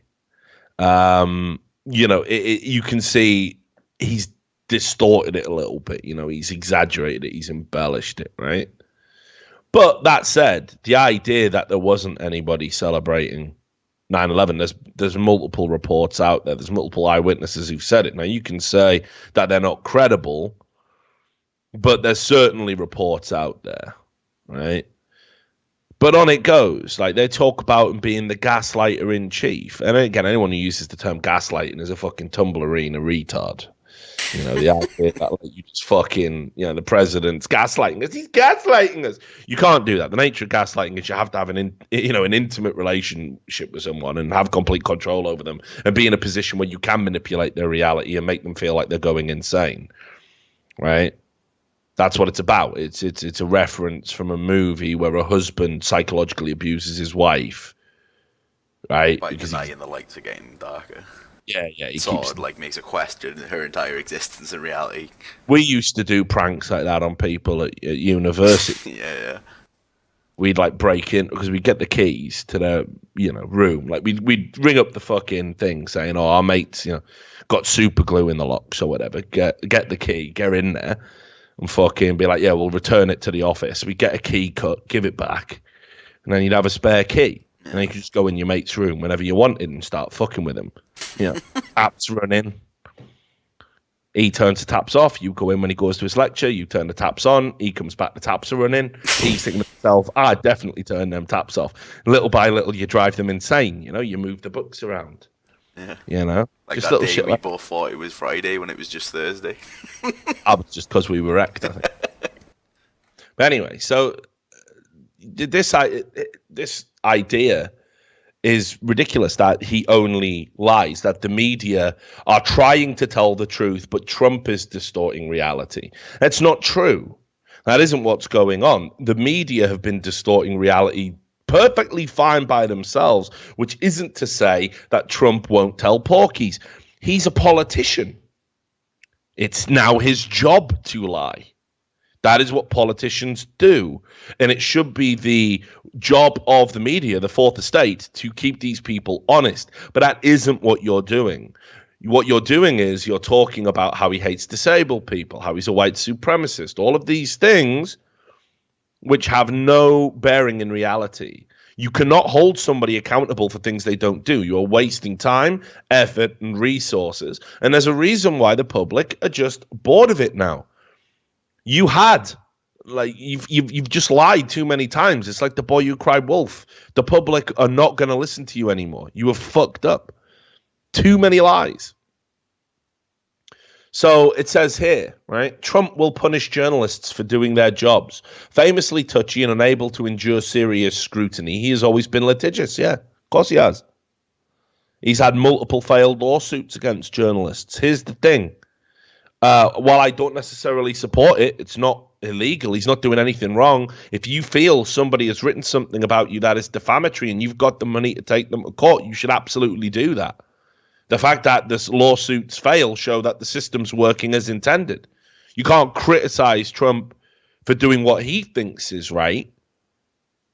you can see he's distorted it a little bit. He's exaggerated it. He's embellished it, right? But that said, the idea that there wasn't anybody celebrating 9/11, there's multiple reports out there. There's multiple eyewitnesses who've said it. Now, you can say that they're not credible, but there's certainly reports out there, right? But on it goes. Like, they talk about him being the gaslighter in chief. And again, anyone who uses the term gaslighting is a fucking tumblerine, a retard. The idea that you just fucking, the president's gaslighting us. He's gaslighting us. You can't do that. The nature of gaslighting is you have to have an intimate relationship with someone and have complete control over them and be in a position where you can manipulate their reality and make them feel like they're going insane, right? That's what it's about. It's a reference from a movie where a husband psychologically abuses his wife, right?
By denying the lights are getting darker.
Yeah.
Makes a question her entire existence and reality.
We used to do pranks like that on people at university.
Yeah.
We'd break in because we'd get the keys to their room. We'd ring up the fucking thing saying, "Oh, our mates got super glue in the locks or whatever. Get the key, get in there." And fucking be like, yeah, we'll return it to the office. We get a key cut, give it back, and then you'd have a spare key. And then you could just go in your mate's room whenever you wanted and start fucking with him. Taps running. He turns the taps off. You go in when he goes to his lecture. You turn the taps on. He comes back. The taps are running. He's thinking to himself, I definitely turn them taps off. Little by little, you drive them insane. You move the books around.
Yeah. Like
just
that
little
day
shit
we both thought it was Friday when it was just Thursday.
I was just because we were wrecked, I think. But anyway, so this idea is ridiculous, that he only lies, that the media are trying to tell the truth, but Trump is distorting reality. That's not true. That isn't what's going on. The media have been distorting reality perfectly fine by themselves, which isn't to say that Trump won't tell porkies. He's a politician. It's now his job to lie. That is what politicians do. And it should be the job of the media, the fourth estate, to keep these people honest. But that isn't what you're doing. What you're doing is you're talking about how he hates disabled people, how he's a white supremacist, all of these things which have no bearing in reality. You cannot hold somebody accountable for things they don't do. You're wasting time, effort, and resources. And there's a reason why the public are just bored of it now. You've just lied too many times. It's like the boy who cried wolf. The public are not going to listen to you anymore. You have fucked up. Too many lies. So it says here, right? Trump will punish journalists for doing their jobs. Famously touchy and unable to endure serious scrutiny, he has always been litigious. Yeah, of course he has. He's had multiple failed lawsuits against journalists. Here's the thing. While I don't necessarily support it, it's not illegal. He's not doing anything wrong. If you feel somebody has written something about you that is defamatory and you've got the money to take them to court, you should absolutely do that. The fact that this lawsuits fail show that the system's working as intended. You can't criticize Trump for doing what he thinks is right.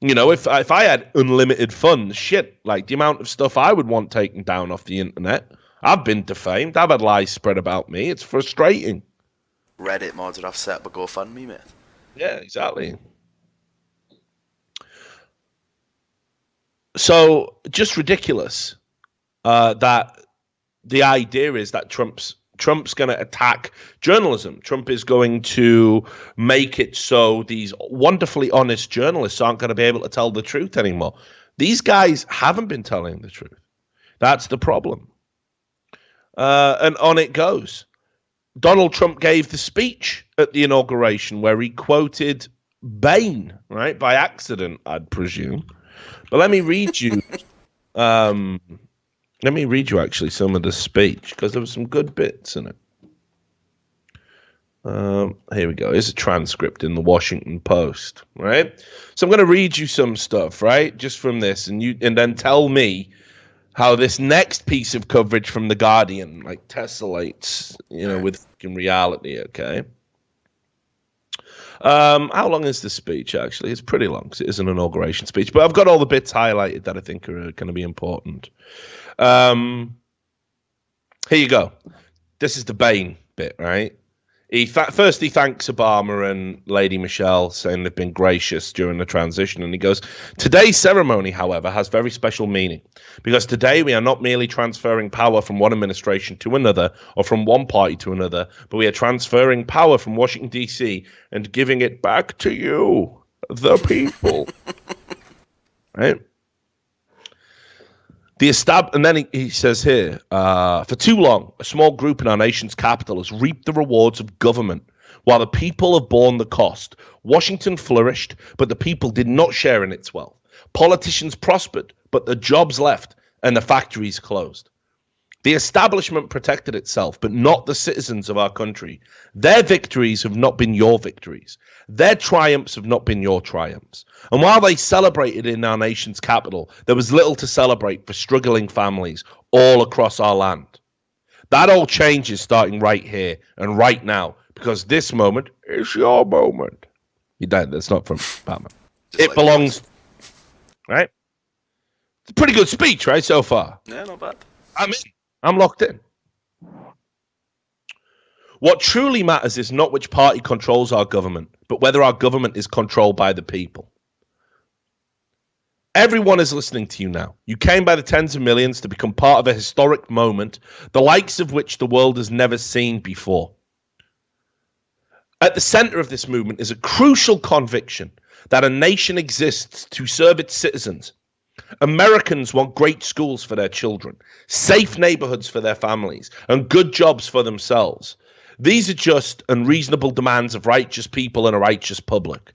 If I had unlimited funds, the amount of stuff I would want taken down off the internet. I've been defamed. I've had lies spread about me. It's frustrating.
Reddit mods would have set up a GoFundMe, mate.
Yeah, exactly. So, just ridiculous that the idea is that Trump's Trump's going to attack journalism. Trump is going to make it so these wonderfully honest journalists aren't going to be able to tell the truth anymore. These guys haven't been telling the truth. That's the problem. And on it goes. Donald Trump gave the speech at the inauguration where he quoted Bain, right? By accident, I'd presume. But let me read you. Let me read you actually some of the speech because there were some good bits in it. Here we go. Here's a transcript in the Washington Post, right? So I'm going to read you some stuff, right, just from this, and then tell me how this next piece of coverage from The Guardian like tessellates, with reality. Okay. How long is the speech? Actually, it's pretty long because it is an inauguration speech, but I've got all the bits highlighted that I think are going to be important. Here you go. This is the Bain bit, right? First he thanks Obama and Lady Michelle, saying they've been gracious during the transition. And he goes, today's ceremony, however, has very special meaning because today we are not merely transferring power from one administration to another or from one party to another, but we are transferring power from Washington, D.C. and giving it back to you, the people. Right? And then he says here, for too long, a small group in our nation's capital has reaped the rewards of government, while the people have borne the cost. Washington flourished, but the people did not share in its wealth. Politicians prospered, but the jobs left, and the factories closed. The establishment protected itself, but not the citizens of our country. Their victories have not been your victories. Their triumphs have not been your triumphs. And while they celebrated in our nation's capital, there was little to celebrate for struggling families all across our land. That all changes starting right here and right now, because this moment is your moment. You don't. That's not from Batman. It belongs. Right? It's a pretty good speech, right, so far?
Yeah, not bad.
I'm locked in. What truly matters is not which party controls our government, but whether our government is controlled by the people. Everyone is listening to you now. You came by the tens of millions to become part of a historic moment, the likes of which the world has never seen before. At the center of this movement is a crucial conviction that a nation exists to serve its citizens. Americans want great schools for their children, safe neighborhoods for their families, and good jobs for themselves. These are just and reasonable demands of righteous people and a righteous public.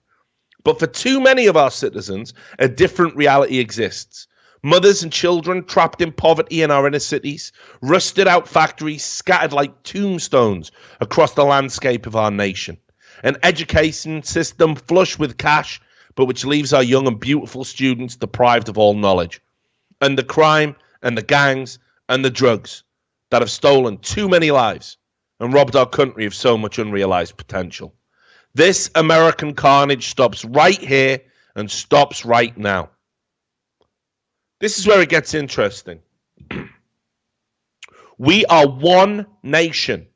But for too many of our citizens, a different reality exists. Mothers and children trapped in poverty in our inner cities, rusted out factories scattered like tombstones across the landscape of our nation. An education system flush with cash, but which leaves our young and beautiful students deprived of all knowledge. And the crime and the gangs and the drugs that have stolen too many lives and robbed our country of so much unrealized potential. This American carnage stops right here and stops right now. This is where it gets interesting. We are one nation,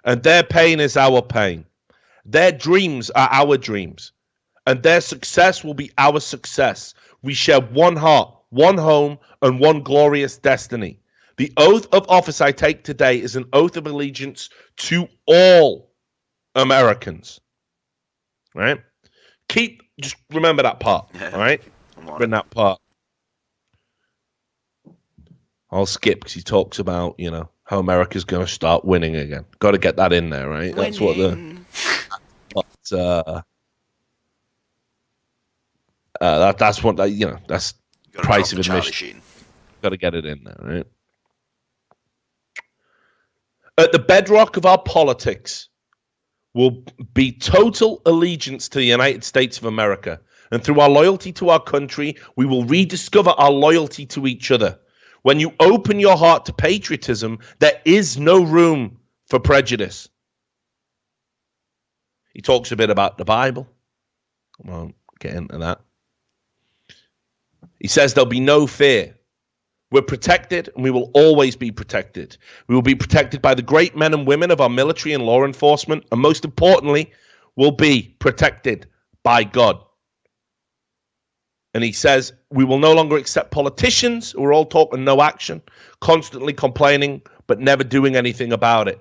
and their pain is our pain. Their dreams are our dreams, and their success will be our success. We share one heart, one home, and one glorious destiny. The oath of office I take today is an oath of allegiance to all Americans. Right? Just remember that part. All right? Remember that part. I'll skip because he talks about, how America's going to start winning again. Got to get that in there, right? That's what that's what that's price of admission. Got to get it in there, right? At the bedrock of our politics will be total allegiance to the United States of America. And through our loyalty to our country, we will rediscover our loyalty to each other. When you open your heart to patriotism, there is no room for prejudice. He talks a bit about the Bible. I won't get into that. He says there'll be no fear. We're protected, and we will always be protected. We will be protected by the great men and women of our military and law enforcement, and most importantly, we'll be protected by God. And he says, we will no longer accept politicians who are all talk and no action, constantly complaining, but never doing anything about it.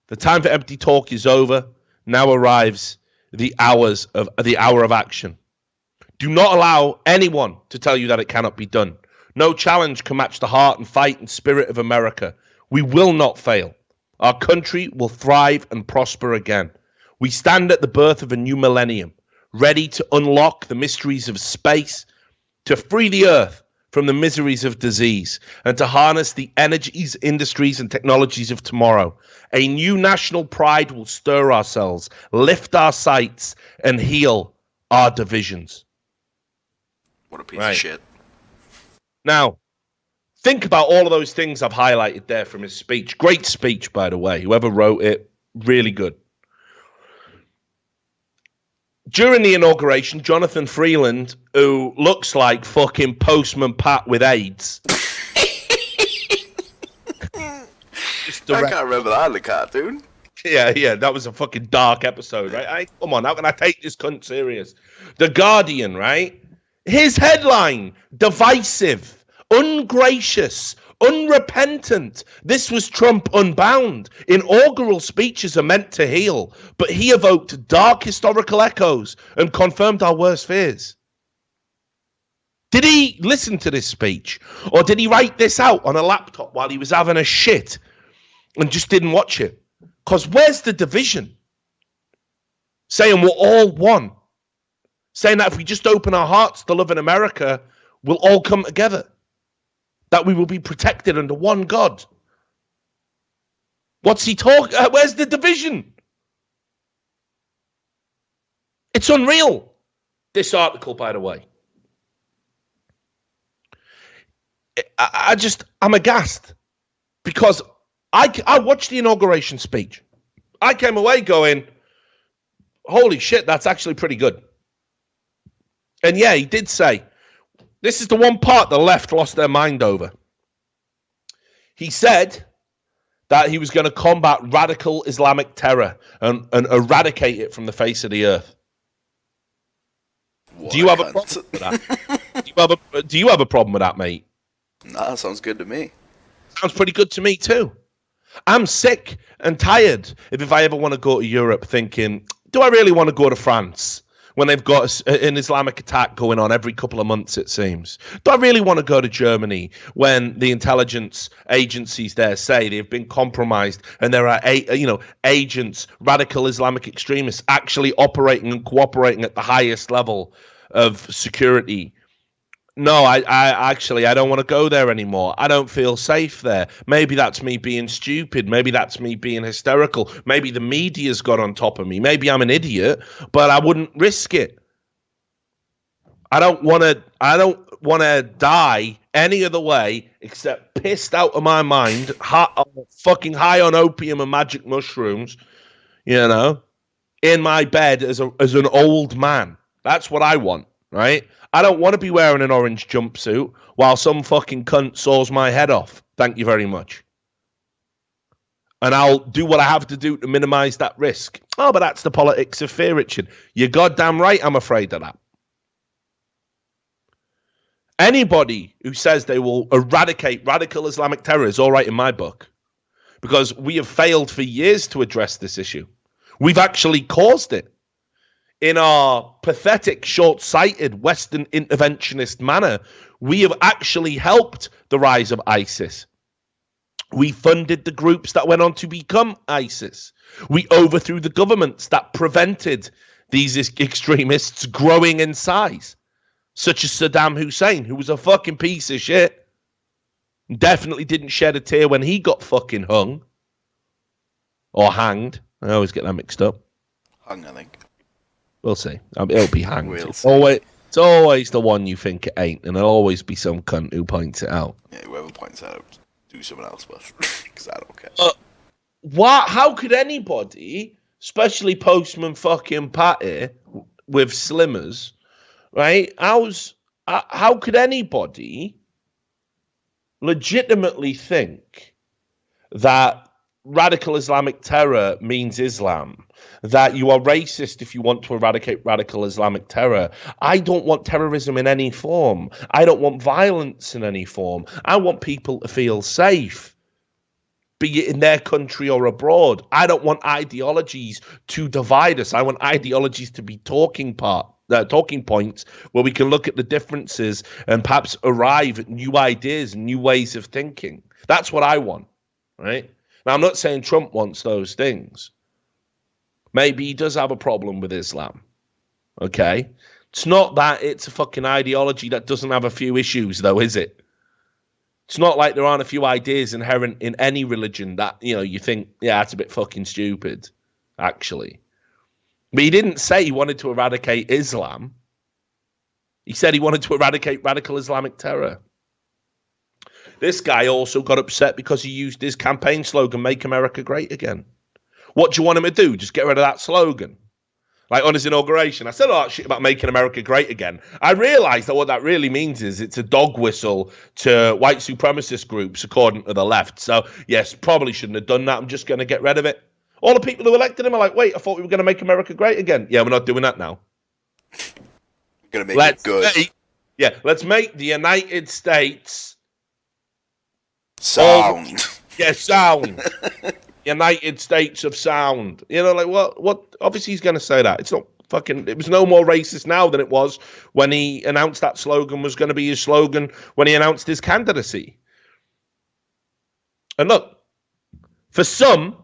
The time for empty talk is over. Now arrives the hour of action. Do not allow anyone to tell you that it cannot be done. No challenge can match the heart and fight and spirit of America. We will not fail. Our country will thrive and prosper again. We stand at the birth of a new millennium, ready to unlock the mysteries of space, to free the earth from the miseries of disease, and to harness the energies, industries, and technologies of tomorrow. A new national pride will stir ourselves, lift our sights, and heal our divisions.
What a piece of shit.
Now, think about all of those things I've highlighted there from his speech. Great speech, by the way. Whoever wrote it, really good. During the inauguration, Jonathan Freeland, who looks like fucking Postman Pat with AIDS.
I can't remember that in the cartoon.
Yeah, that was a fucking dark episode, right? Come on, how can I take this cunt serious? The Guardian, right? His headline, divisive, ungracious, unrepentant. This was Trump unbound. Inaugural speeches are meant to heal, but he evoked dark historical echoes and confirmed our worst fears. Did he listen to this speech, or did he write this out on a laptop while he was having a shit and just didn't watch it? Because where's the division? Saying we're all one. Saying that if we just open our hearts to love in America, we'll all come together. That we will be protected under one God. What's he talking? Where's the division? It's unreal. This article, by the way. I'm aghast. Because I watched the inauguration speech. I came away going, holy shit, that's actually pretty good. And yeah, he did say, this is the one part the left lost their mind over. He said that he was going to combat radical Islamic terror and eradicate it from the face of the earth. Do you have a problem with that? Do you have a problem with that, mate?
Nah, sounds good to me.
Sounds pretty good to me too. I'm sick and tired if I ever want to go to Europe thinking, do I really want to go to France? When they've got an Islamic attack going on every couple of months, it seems. Do I really want to go to Germany when the intelligence agencies there say they've been compromised and there are, agents, radical Islamic extremists actually operating and cooperating at the highest level of security? No, I don't want to go there anymore. I don't feel safe there. Maybe that's me being stupid. Maybe that's me being hysterical. Maybe the media's got on top of me. Maybe I'm an idiot, but I wouldn't risk it. I don't want to die any other way except pissed out of my mind, fucking high on opium and magic mushrooms, in my bed as an old man. That's what I want, right? I don't want to be wearing an orange jumpsuit while some fucking cunt saws my head off. Thank you very much. And I'll do what I have to do to minimize that risk. Oh, but that's the politics of fear, Richard. You're goddamn right, I'm afraid of that. Anybody who says they will eradicate radical Islamic terror is all right in my book. Because we have failed for years to address this issue. We've actually caused it. In our pathetic, short-sighted Western interventionist manner, we have actually helped the rise of ISIS. We funded the groups that went on to become ISIS. We overthrew the governments that prevented these extremists growing in size, such as Saddam Hussein, who was a fucking piece of shit. Definitely didn't shed a tear when he got fucking hung. Or hanged. I always get that mixed up.
Hung, I think.
We'll see. It'll be hanged. It's always the one you think it ain't, and there'll always be some cunt who points it out.
Yeah, whoever points it out, do someone else with, because I don't care.
How could anybody, especially Postman fucking Patty with Slimmers, right? How could anybody legitimately think that radical Islamic terror means Islam, that you are racist if you want to eradicate radical Islamic terror? I don't want terrorism in any form. I don't want violence in any form. I want people to feel safe. be it in their country or abroad. I don't want ideologies to divide us. I want ideologies to be talking points where we can look at the differences and perhaps arrive at new ideas, new ways of thinking. That's what I want, right? Now, I'm not saying Trump wants those things. Maybe he does have a problem with Islam, okay? It's not that it's a fucking ideology that doesn't have a few issues, though, is it? It's not like there aren't a few ideas inherent in any religion that, you think, yeah, that's a bit fucking stupid, actually. But he didn't say he wanted to eradicate Islam. He said he wanted to eradicate radical Islamic terror. This guy also got upset because he used his campaign slogan, Make America Great Again. What do you want him to do? Just get rid of that slogan? Like on his inauguration, I said all that shit about making America great again. I realized that what that really means is it's a dog whistle to white supremacist groups, according to the left. So, yes, probably shouldn't have done that. I'm just going to get rid of it. All the people who elected him are like, wait, I thought we were going to make America great again. Yeah, we're not doing that now.
Going to make it good.
Let's make the United States
sound.
Sound. United States of Sound. What? Obviously, he's going to say that. It's not fucking. It was no more racist now than it was when he announced that slogan was going to be his slogan when he announced his candidacy. And look, for some,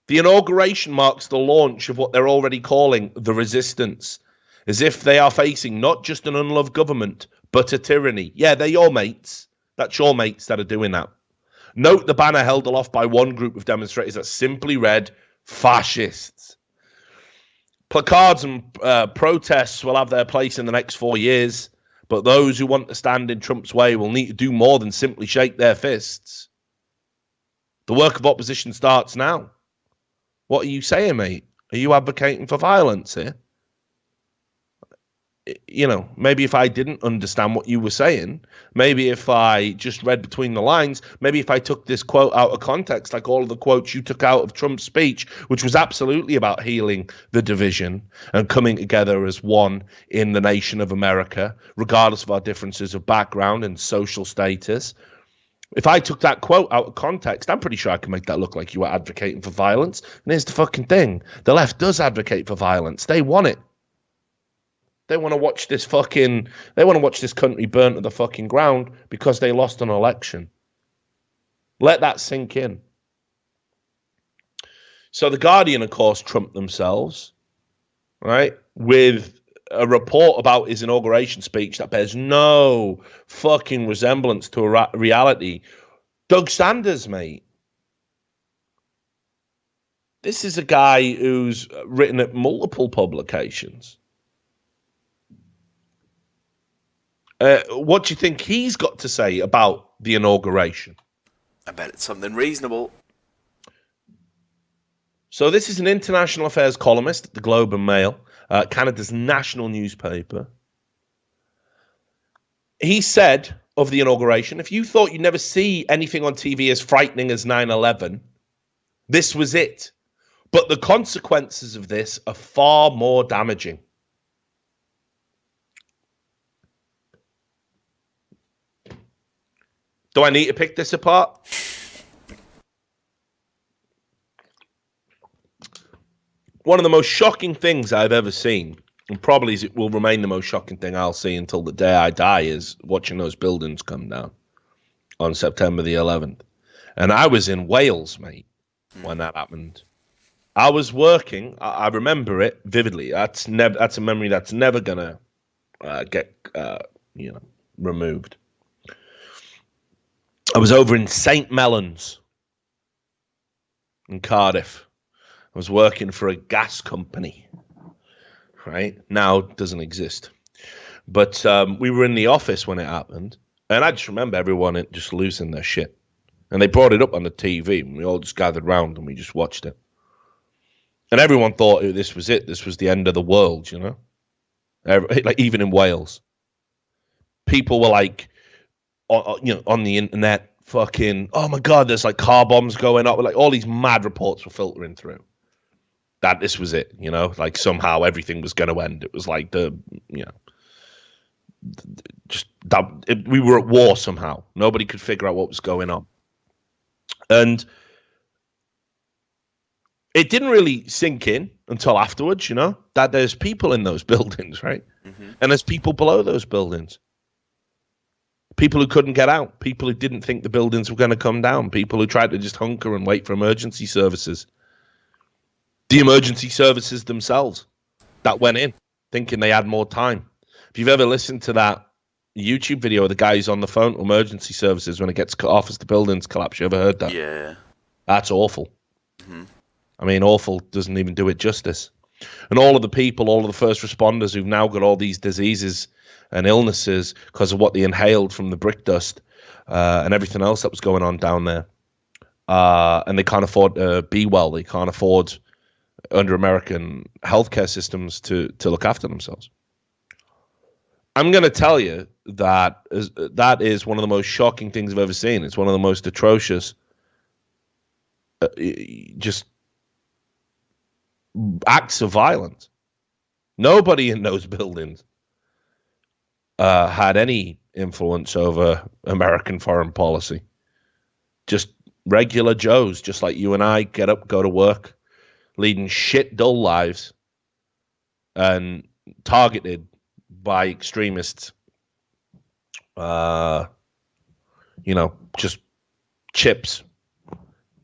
the inauguration marks the launch of what they're already calling the resistance, as if they are facing not just an unloved government, but a tyranny. Yeah, they're your mates. That's your mates that are doing that. Note the banner held aloft by one group of demonstrators that simply read, fascists. Placards and protests will have their place in the next 4 years, but those who want to stand in Trump's way will need to do more than simply shake their fists. The work of opposition starts now. What are you saying, mate? Are you advocating for violence here? Maybe if I didn't understand what you were saying, maybe if I just read between the lines, maybe if I took this quote out of context, like all of the quotes you took out of Trump's speech, which was absolutely about healing the division and coming together as one in the nation of America, regardless of our differences of background and social status. If I took that quote out of context, I'm pretty sure I can make that look like you were advocating for violence. And here's the fucking thing. The left does advocate for violence. They want it. They want to watch this country burn to the fucking ground because they lost an election. Let that sink in. So the Guardian, of course, trumped themselves, right, with a report about his inauguration speech that bears no fucking resemblance to a reality. Doug Sanders, mate. This is a guy who's written at multiple publications. What do you think he's got to say about the inauguration?
I bet it's something reasonable.
So this is an international affairs columnist at the Globe and Mail, Canada's national newspaper. He said of the inauguration, if you thought you'd never see anything on TV as frightening as 9/11, this was it. But the consequences of this are far more damaging. Do I need to pick this apart? One of the most shocking things I've ever seen, and probably it will remain the most shocking thing I'll see until the day I die, is watching those buildings come down on September the 11th. And I was in Wales, mate, when that happened. I was working. I remember it vividly. That's a memory that's never gonna get removed. I was over in St. Mellons in Cardiff. I was working for a gas company, right? Now it doesn't exist. But we were in the office when it happened, and I just remember everyone just losing their shit. And they brought it up on the TV, and we all just gathered round and we just watched it. And everyone thought this was it. This was the end of the world, like even in Wales. People were like, on the internet, fucking, oh my God, there's like car bombs going up. Like all these mad reports were filtering through that this was it, like somehow everything was going to end. It was like we were at war somehow. Nobody could figure out what was going on. And it didn't really sink in until afterwards, you know, that there's people in those buildings, right? And there's people below those buildings. People who couldn't get out, people who didn't think the buildings were going to come down, people who tried to just hunker and wait for emergency services. The emergency services themselves that went in thinking they had more time. If you've ever listened to that YouTube video of the guy who's on the phone to emergency services when it gets cut off as the buildings collapse, you ever heard that?
Yeah.
That's awful. I mean, awful doesn't even do it justice. And all of the people, all of the first responders who've now got all these diseases and illnesses because of what they inhaled from the brick dust and everything else that was going on down there. And they can't afford to be well. They can't afford under American healthcare systems to look after themselves. I'm going to tell you that is one of the most shocking things I've ever seen. It's one of the most atrocious just acts of violence. Nobody in those buildings had any influence over American foreign policy. Just regular Joes, just like you and I, get up, go to work, leading shit, dull lives, and targeted by extremists. Just chips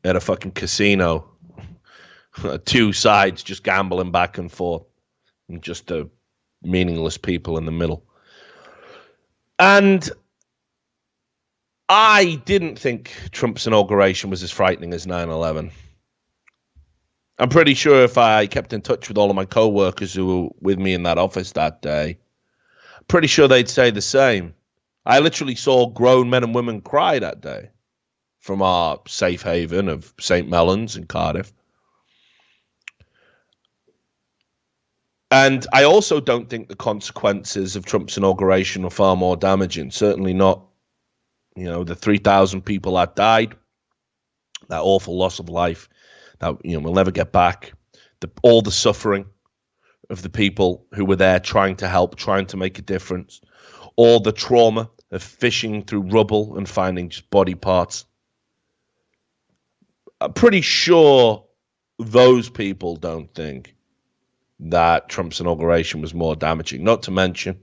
at a fucking casino. Two sides just gambling back and forth, and just the meaningless people in the middle. And I didn't think Trump's inauguration was as frightening as 9/11. I'm pretty sure if I kept in touch with all of my co-workers who were with me in that office that day, pretty sure they'd say the same. I literally saw grown men and women cry that day from our safe haven of St. Mellons in Cardiff. And I also don't think the consequences of Trump's inauguration are far more damaging. Certainly not, the 3,000 people that died, that awful loss of life that we'll never get back, all the suffering of the people who were there trying to help, trying to make a difference, all the trauma of fishing through rubble and finding just body parts. I'm pretty sure those people don't think that Trump's inauguration was more damaging, not to mention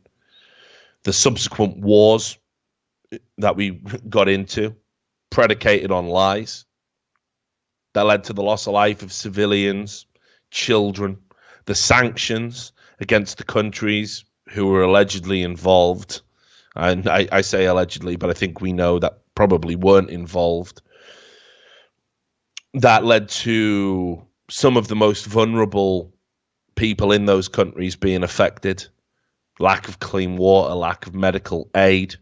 the subsequent wars that we got into, predicated on lies, that led to the loss of life of civilians, children, the sanctions against the countries who were allegedly involved. And I say allegedly, but I think we know that probably weren't involved. That led to some of the most vulnerable people in those countries being affected. Lack of clean water, lack of medical aid.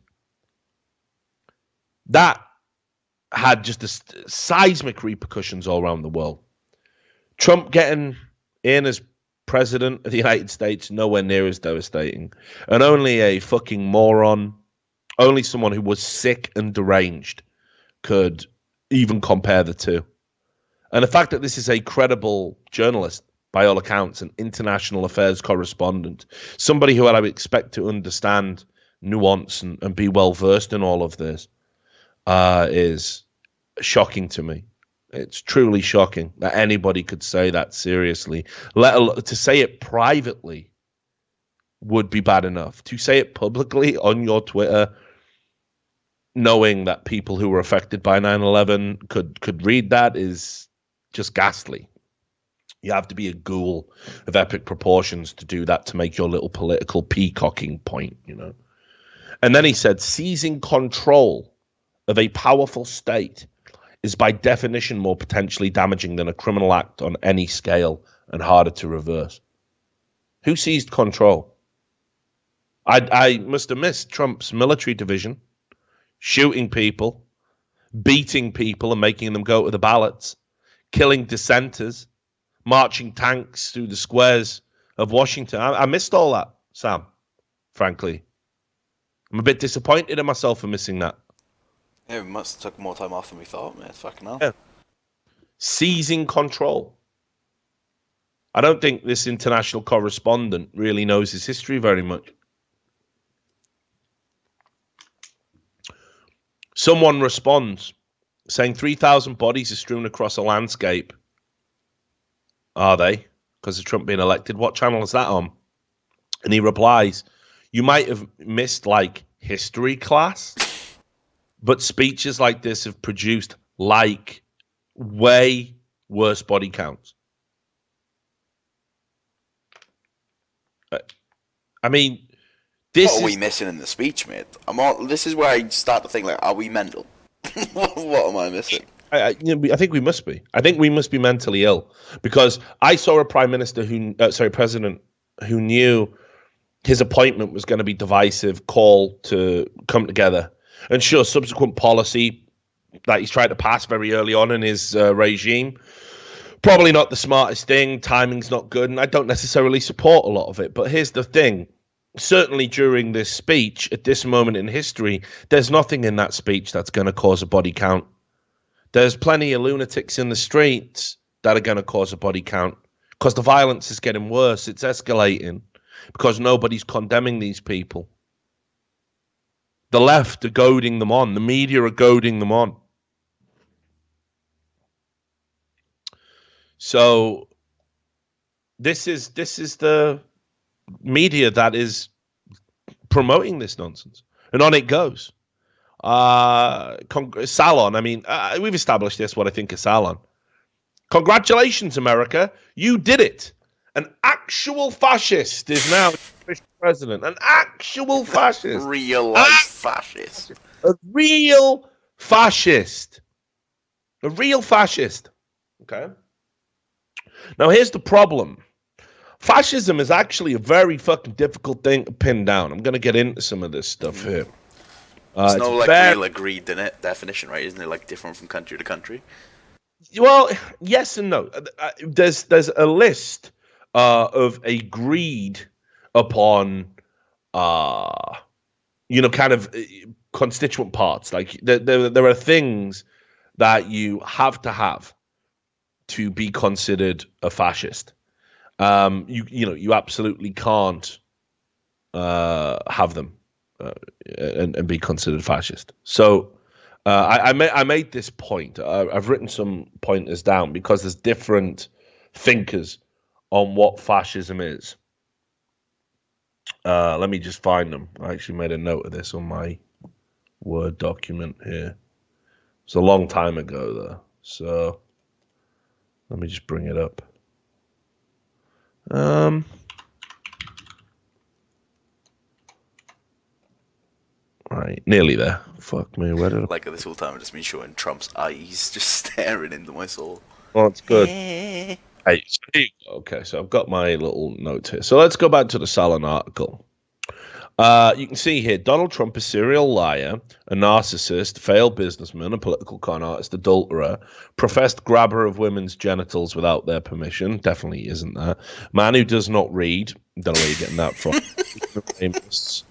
That had just seismic repercussions all around the world. Trump getting in as president of the United States, nowhere near as devastating. And only a fucking moron, only someone who was sick and deranged could even compare the two. And the fact that this is a credible journalist, by all accounts, an international affairs correspondent, somebody who I would expect to understand nuance and be well versed in all of this, is shocking to me. It's truly shocking that anybody could say that seriously. Let alone to say it privately would be bad enough. To say it publicly on your Twitter, knowing that people who were affected by 9/11 could read that, is just ghastly. You have to be a ghoul of epic proportions to do that, to make your little political peacocking point, And then he said, seizing control of a powerful state is by definition more potentially damaging than a criminal act on any scale and harder to reverse. Who seized control? I must have missed Trump's military division shooting people, beating people and making them go to the ballots, killing dissenters, marching tanks through the squares of Washington. I missed all that, Sam, frankly. I'm a bit disappointed in myself for missing that.
Yeah, we must have took more time off than we thought, man. Fucking hell.
Yeah. Seizing control. I don't think this international correspondent really knows his history very much. Someone responds saying 3,000 bodies are strewn across a landscape Are they? Because of Trump being elected. What channel is that on? And he replies, you might have missed like history class, but speeches like this have produced like way worse body counts. I mean,
What are we missing in the speech, mate? This is where I start to think, like, are we mental? What am I missing?
I think we must be. I think we must be mentally ill, because I saw a president who knew his appointment was going to be divisive, call to come together. And sure, subsequent policy that he's tried to pass very early on in his regime, probably not the smartest thing. Timing's not good, and I don't necessarily support a lot of it. But here's the thing. Certainly during this speech, at this moment in history, there's nothing in that speech that's going to cause a body count. There's plenty of lunatics in the streets that are going to cause a body count, because the violence is getting worse. It's escalating because nobody's condemning these people. The left are goading them on. The media are goading them on. So this is the media that is promoting this nonsense, and on it goes. Salon. I mean, we've established this. What I think of Salon. Congratulations, America! You did it. An actual fascist is now president. An actual fascist.
Real life fascist.
A real fascist. A real fascist. Okay. Now here's the problem. Fascism is actually a very fucking difficult thing to pin down. I'm going to get into some of this stuff here.
It's no like real agreed definition, right? Isn't it like different from country to country?
Well, yes and no. There's a list of agreed upon, kind of constituent parts. Like there are things that you have to be considered a fascist. You absolutely can't have them and be considered fascist. So I made this point. I've written some pointers down because there's different thinkers on what fascism is. Let me just find them. I actually made a note of this on my Word document here. It's a long time ago, though. So let me just bring it up. Right, nearly there. Fuck me, where did I...
Like this whole time I've just been showing Trump's eyes just staring into my soul.
Oh, it's good. Hey, okay, so I've got my little note here. So let's go back to the Salon article. You can see here, Donald Trump, a serial liar, a narcissist, failed businessman, a political con artist, adulterer, professed grabber of women's genitals without their permission. Definitely isn't that. Man who does not read. Don't know where you're getting that from. Famous.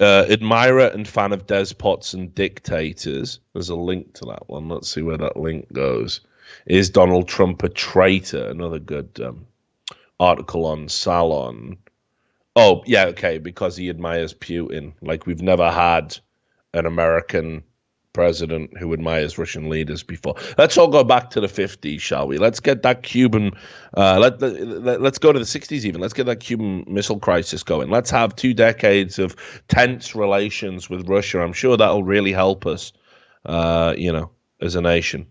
Admirer and fan of despots and dictators. There's a link to that one. Let's see where that link goes. Is Donald Trump a traitor? Another good article on Salon. Oh, yeah, okay, because he admires Putin. Like, we've never had an American president who admires Russian leaders before. Let's all go back to the 50s, shall we? Let's get that Cuban, let's go to the 60s even. Let's get that Cuban Missile Crisis going. Let's have 2 decades of tense relations with Russia. I'm sure that'll really help us, as a nation.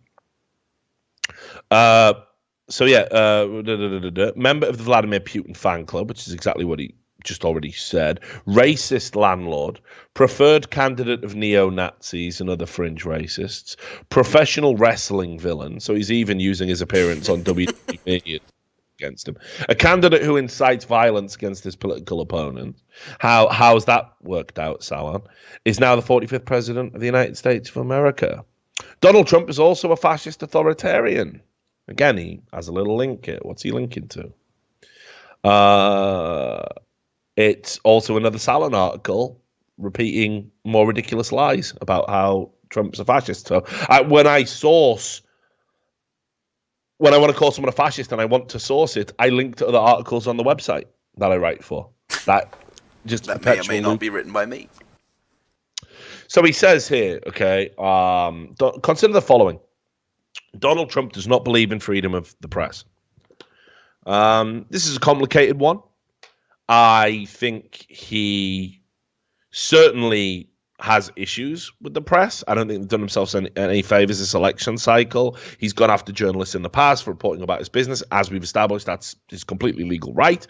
Member of the Vladimir Putin fan club, which is exactly what he just already said. Racist landlord, preferred candidate of neo-Nazis and other fringe racists, professional wrestling villain, so he's even using his appearance on WWE against him, a candidate who incites violence against his political opponent. How's that worked out, Salon? Is now the 45th president of the United States of America. Donald Trump is also a fascist authoritarian. Again, he has a little link here. What's he linking to? It's also another Salon article repeating more ridiculous lies about how Trump's a fascist. So when I want to call someone a fascist and I want to source it, I link to other articles on the website that I write for. That
may or may not be written by me.
So he says here, okay, consider the following. Donald Trump does not believe in freedom of the press. This is a complicated one. I think he certainly has issues with the press. I don't think they've done themselves any favors this election cycle. He's gone after journalists in the past for reporting about his business. As we've established, that's his completely legal right.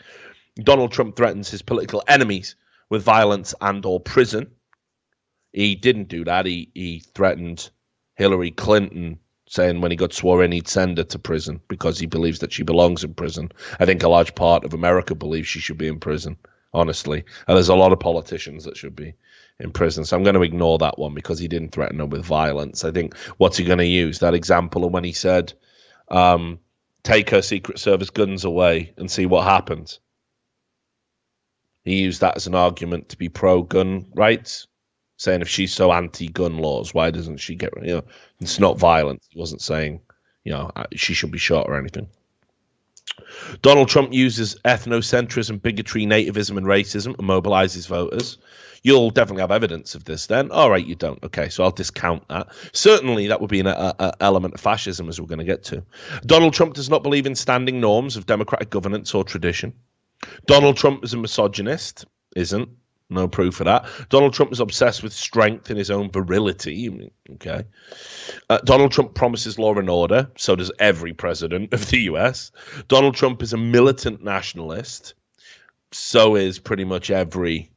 Donald Trump threatens his political enemies with violence and or prison. He didn't do that. He threatened Hillary Clinton, saying when he got sworn in, he'd send her to prison because he believes that she belongs in prison. I think a large part of America believes she should be in prison, honestly. And there's a lot of politicians that should be in prison. So I'm going to ignore that one because he didn't threaten her with violence. I think what's he going to use? That example of when he said, take her Secret Service guns away and see what happens. He used that as an argument to be pro-gun rights, saying if she's so anti-gun laws, why doesn't she get, it's not violence. He wasn't saying, she should be shot or anything. Donald Trump uses ethnocentrism, bigotry, nativism, and racism and mobilizes voters. You'll definitely have evidence of this then. All right, you don't. Okay, so I'll discount that. Certainly, that would be an element of fascism, as we're going to get to. Donald Trump does not believe in standing norms of democratic governance or tradition. Donald Trump is a misogynist. Isn't. No proof of that. Donald Trump is obsessed with strength in his own virility. Okay. Donald Trump promises law and order. So does every president of the US. Donald Trump is a militant nationalist. So is pretty much every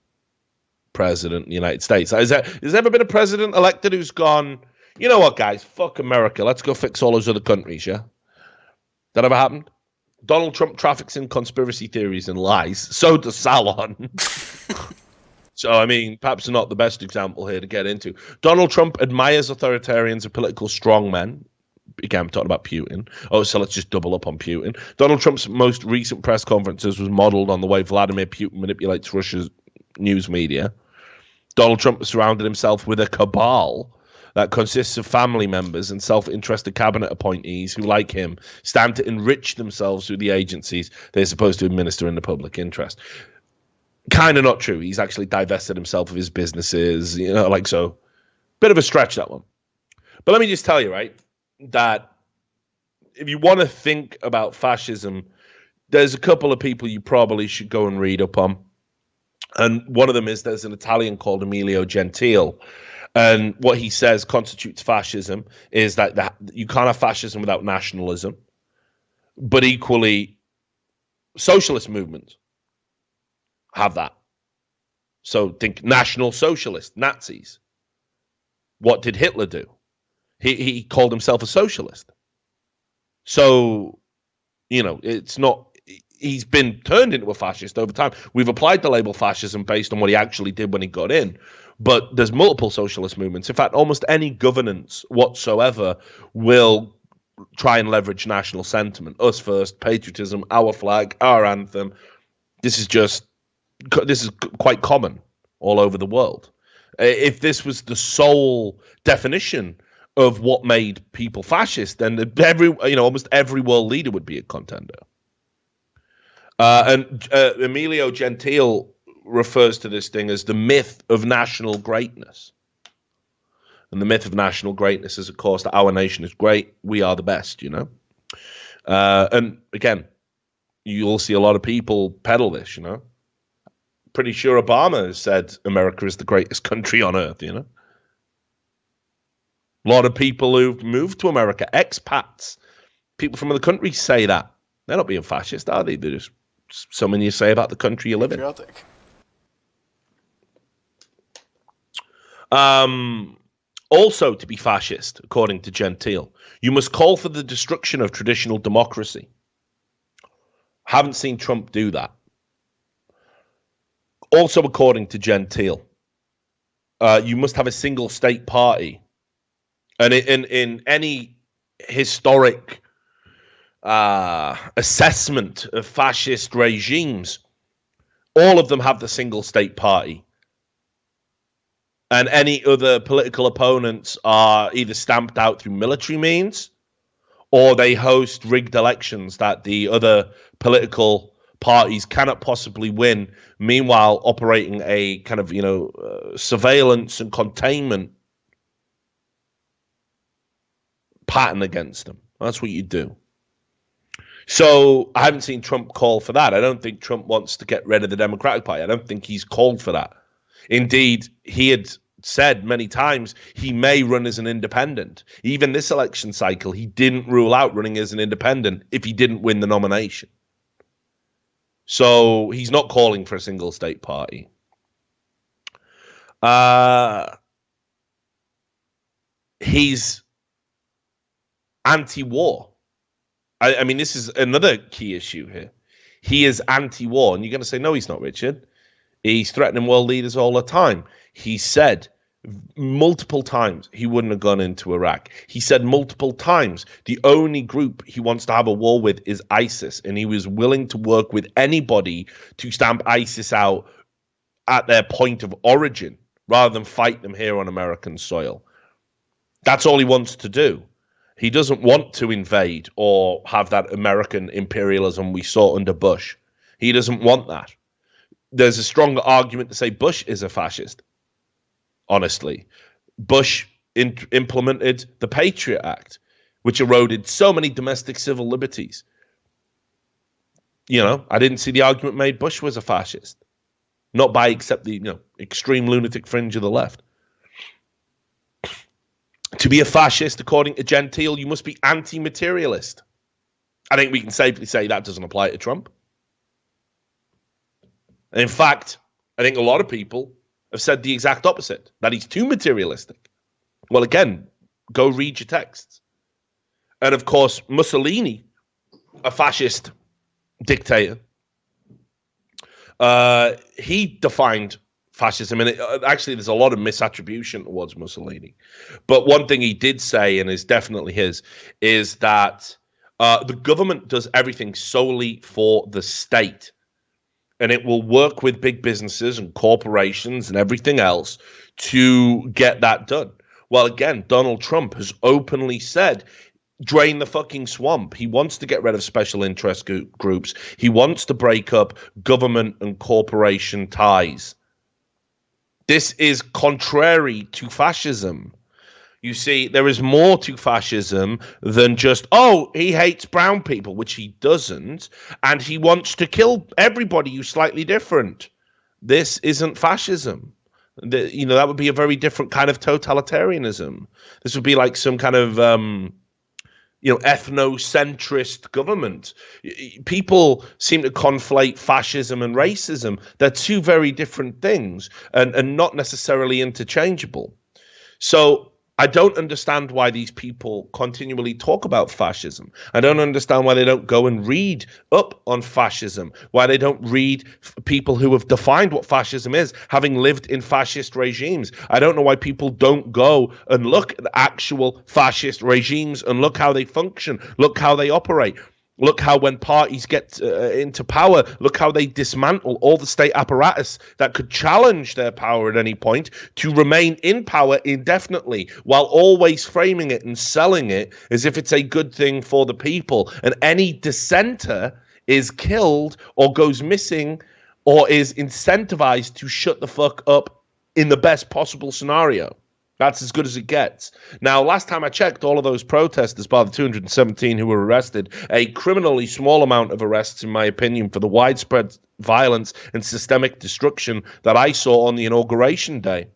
president in the United States. Has there ever been a president elected who's gone, you know what, guys, fuck America. Let's go fix all those other countries, yeah? That ever happened? Donald Trump traffics in conspiracy theories and lies. So does Salon. So, I mean, perhaps not the best example here to get into. Donald Trump admires authoritarians and political strongmen. Again, I'm talking about Putin. Oh, so let's just double up on Putin. Donald Trump's most recent press conferences was modeled on the way Vladimir Putin manipulates Russia's news media. Donald Trump has surrounded himself with a cabal that consists of family members and self-interested cabinet appointees who, like him, stand to enrich themselves through the agencies they're supposed to administer in the public interest. Kind of not true. He's actually divested himself of his businesses, so. Bit of a stretch, that one. But let me just tell you, right, that if you want to think about fascism, there's a couple of people you probably should go and read up on. And one of them is there's an Italian called Emilio Gentile. And what he says constitutes fascism is that you can't have fascism without nationalism. But equally, socialist movements have that. So think National Socialist, Nazis. What did Hitler do? He called himself a socialist. So, it's not, he's been turned into a fascist over time. We've applied the label fascism based on what he actually did when he got in. But there's multiple socialist movements. In fact, almost any governance whatsoever will try and leverage national sentiment. Us first, patriotism, our flag, our anthem. This is quite common all over the world. If this was the sole definition of what made people fascist, then almost every world leader would be a contender. And Emilio Gentile refers to this thing as the myth of national greatness. And the myth of national greatness is, of course, that our nation is great. We are the best, And again, you'll see a lot of people peddle this, Pretty sure Obama has said America is the greatest country on earth, A lot of people who've moved to America, expats, people from other countries say that. They're not being fascist, are they? They're just something you say about the country you live in.
Patriotic.
Also, to be fascist, according to Gentile, you must call for the destruction of traditional democracy. Haven't seen Trump do that. Also, according to Gentile, you must have a single state party. And in any historic assessment of fascist regimes, all of them have the single state party. And any other political opponents are either stamped out through military means or they host rigged elections that the other political parties cannot possibly win, meanwhile operating a kind of, surveillance and containment pattern against them. That's what you do. So I haven't seen Trump call for that. I don't think Trump wants to get rid of the Democratic Party. I don't think he's called for that. Indeed, he had said many times he may run as an independent. Even this election cycle, he didn't rule out running as an independent if he didn't win the nomination. So he's not calling for a single state party. He's anti-war. I mean, this is another key issue here. He is anti-war. And you're going to say, no, he's not, Richard. He's threatening world leaders all the time. He said multiple times he wouldn't have gone into Iraq. He said multiple times the only group he wants to have a war with is ISIS. And he was willing to work with anybody to stamp ISIS out at their point of origin rather than fight them here on American soil. That's all he wants to do. He doesn't want to invade or have that American imperialism we saw under Bush. He doesn't want that. There's a stronger argument to say Bush is a fascist, honestly. Bush implemented the Patriot Act, which eroded so many domestic civil liberties. You know, I didn't see the argument made Bush was a fascist. Not by except the extreme lunatic fringe of the left. To be a fascist, according to Gentile, you must be anti-materialist. I think we can safely say that doesn't apply to Trump. And in fact, I think a lot of people have said the exact opposite, that he's too materialistic. Well, again, go read your texts. And of course, Mussolini, a fascist dictator, he defined fascism, and actually there's a lot of misattribution towards Mussolini. But one thing he did say, and is definitely his, is that the government does everything solely for the state, and it will work with big businesses and corporations and everything else to get that done. Well, again, Donald Trump has openly said, drain the fucking swamp. He wants to get rid of special interest groups. He wants to break up government and corporation ties. This is contrary to fascism. You see, there is more to fascism than just, oh, he hates brown people, which he doesn't, and he wants to kill everybody who's slightly different. This isn't fascism. That would be a very different kind of totalitarianism. This would be like some kind of ethnocentrist government. People seem to conflate fascism and racism. They're two very different things and not necessarily interchangeable. So I don't understand why these people continually talk about fascism. I don't understand why they don't go and read up on fascism, why they don't read people who have defined what fascism is, having lived in fascist regimes. I don't know why people don't go and look at actual fascist regimes and look how they function, look how they operate. Look how when parties get into power, look how they dismantle all the state apparatus that could challenge their power at any point to remain in power indefinitely, while always framing it and selling it as if it's a good thing for the people. And any dissenter is killed or goes missing or is incentivized to shut the fuck up in the best possible scenario. That's as good as it gets. Now, last time I checked, all of those protesters, bar the 217 who were arrested, a criminally small amount of arrests, in my opinion, for the widespread violence and systemic destruction that I saw on the inauguration day.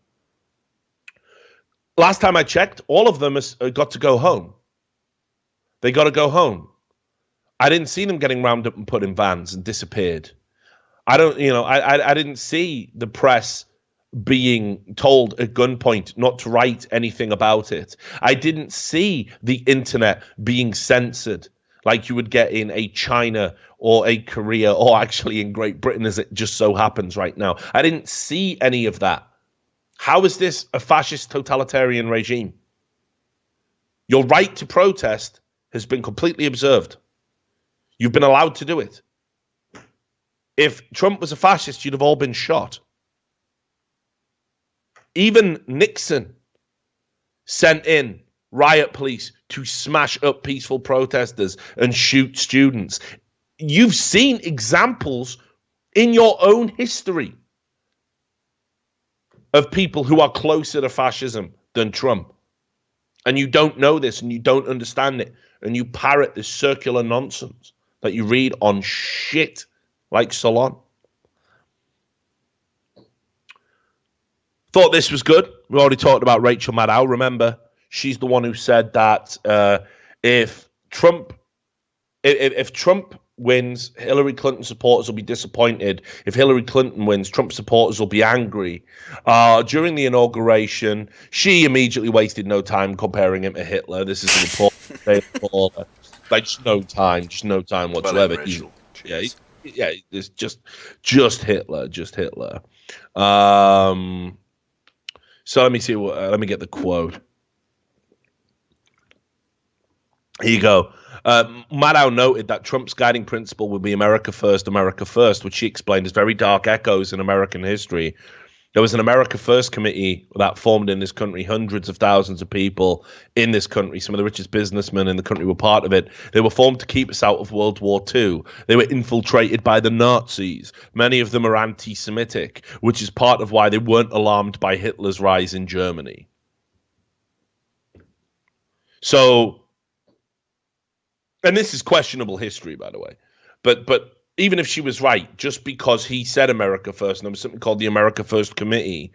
Last time I checked, all of them got to go home. They got to go home. I didn't see them getting rounded up and put in vans and disappeared. I didn't see the press being told at gunpoint not to write anything about it. I didn't see the internet being censored like you would get in a China or a Korea or actually in Great Britain, as it just so happens right now. I didn't see any of that. How is this a fascist totalitarian regime? Your right to protest has been completely observed. You've been allowed to do it. If Trump was a fascist, you'd have all been shot. Even Nixon sent in riot police to smash up peaceful protesters and shoot students. You've seen examples in your own history of people who are closer to fascism than Trump. And you don't know this and you don't understand it. And you parrot this circular nonsense. that you read on shit like Salon. Thought this was good. We already talked about Rachel Maddow. Remember, she's the one who said that if Trump wins, Hillary Clinton supporters will be disappointed. If Hillary Clinton wins, Trump supporters will be angry. During the inauguration, she immediately wasted no time comparing him to Hitler. This is a report. Like, just no time whatsoever.
Well,
It's just Hitler. So let me see. Let me get the quote. Here you go. Maddow noted that Trump's guiding principle would be America first, which she explained as very dark echoes in American history. There was an America First committee that formed in this country. Hundreds of thousands of people in this country, some of the richest businessmen in the country were part of it. They were formed to keep us out of World War II. They were infiltrated by the Nazis. Many of them are anti-Semitic, which is part of why they weren't alarmed by Hitler's rise in Germany. So, and this is questionable history, by the way, but even if she was right, just because he said America First, and there was something called the America First Committee,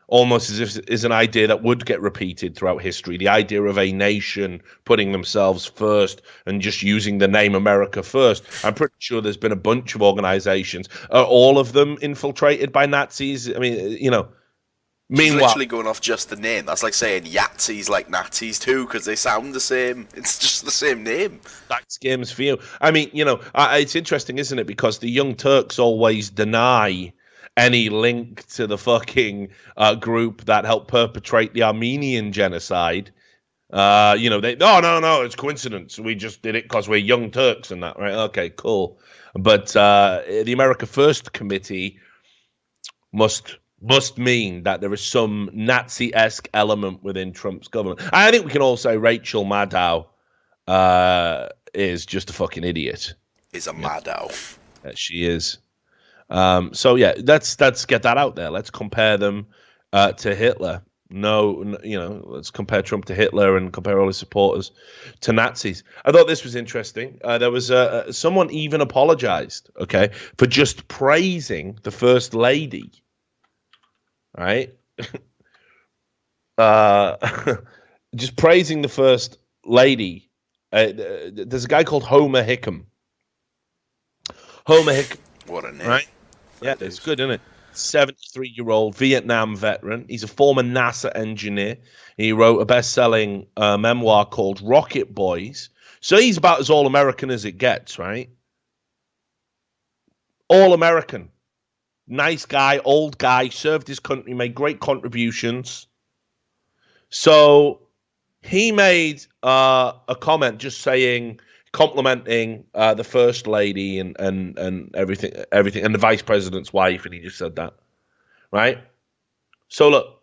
almost as if is an idea that would get repeated throughout history. The idea of a nation putting themselves first and just using the name America First. I'm pretty sure there's been a bunch of organizations. Are all of them infiltrated by Nazis? I mean, you know.
She's
Meanwhile,
literally going off just the name. That's like saying Yahtzees like Nazis too, because they sound the same. It's just the same name.
That's games for you. I mean, you know, it's interesting, isn't it? Because the Young Turks always deny any link to the fucking group that helped perpetrate the Armenian genocide. You know, no, it's coincidence. We just did it because we're Young Turks and that, right? Okay, cool. But the America First Committee must mean that there is some Nazi-esque element within Trump's government. I think we can all say Rachel Maddow is just a fucking idiot.
Is a Maddow.
She is. So yeah, let's get that out there. Let's compare them to Hitler. Let's compare Trump to Hitler and compare all his supporters to Nazis. I thought this was interesting. There was someone even apologized, okay, for just praising the First Lady. Right? Just praising the First Lady. There's a guy called Homer Hickam.
What a name.
Right? Yeah, it's good, isn't it? 73-year-old Vietnam veteran. He's a former NASA engineer. He wrote a best-selling memoir called Rocket Boys. So he's about as all-American as it gets, right? All-American. Nice guy, old guy, served his country, made great contributions. So he made a comment just saying, complimenting the First Lady and everything, and the Vice President's wife, and he just said that, right? So look,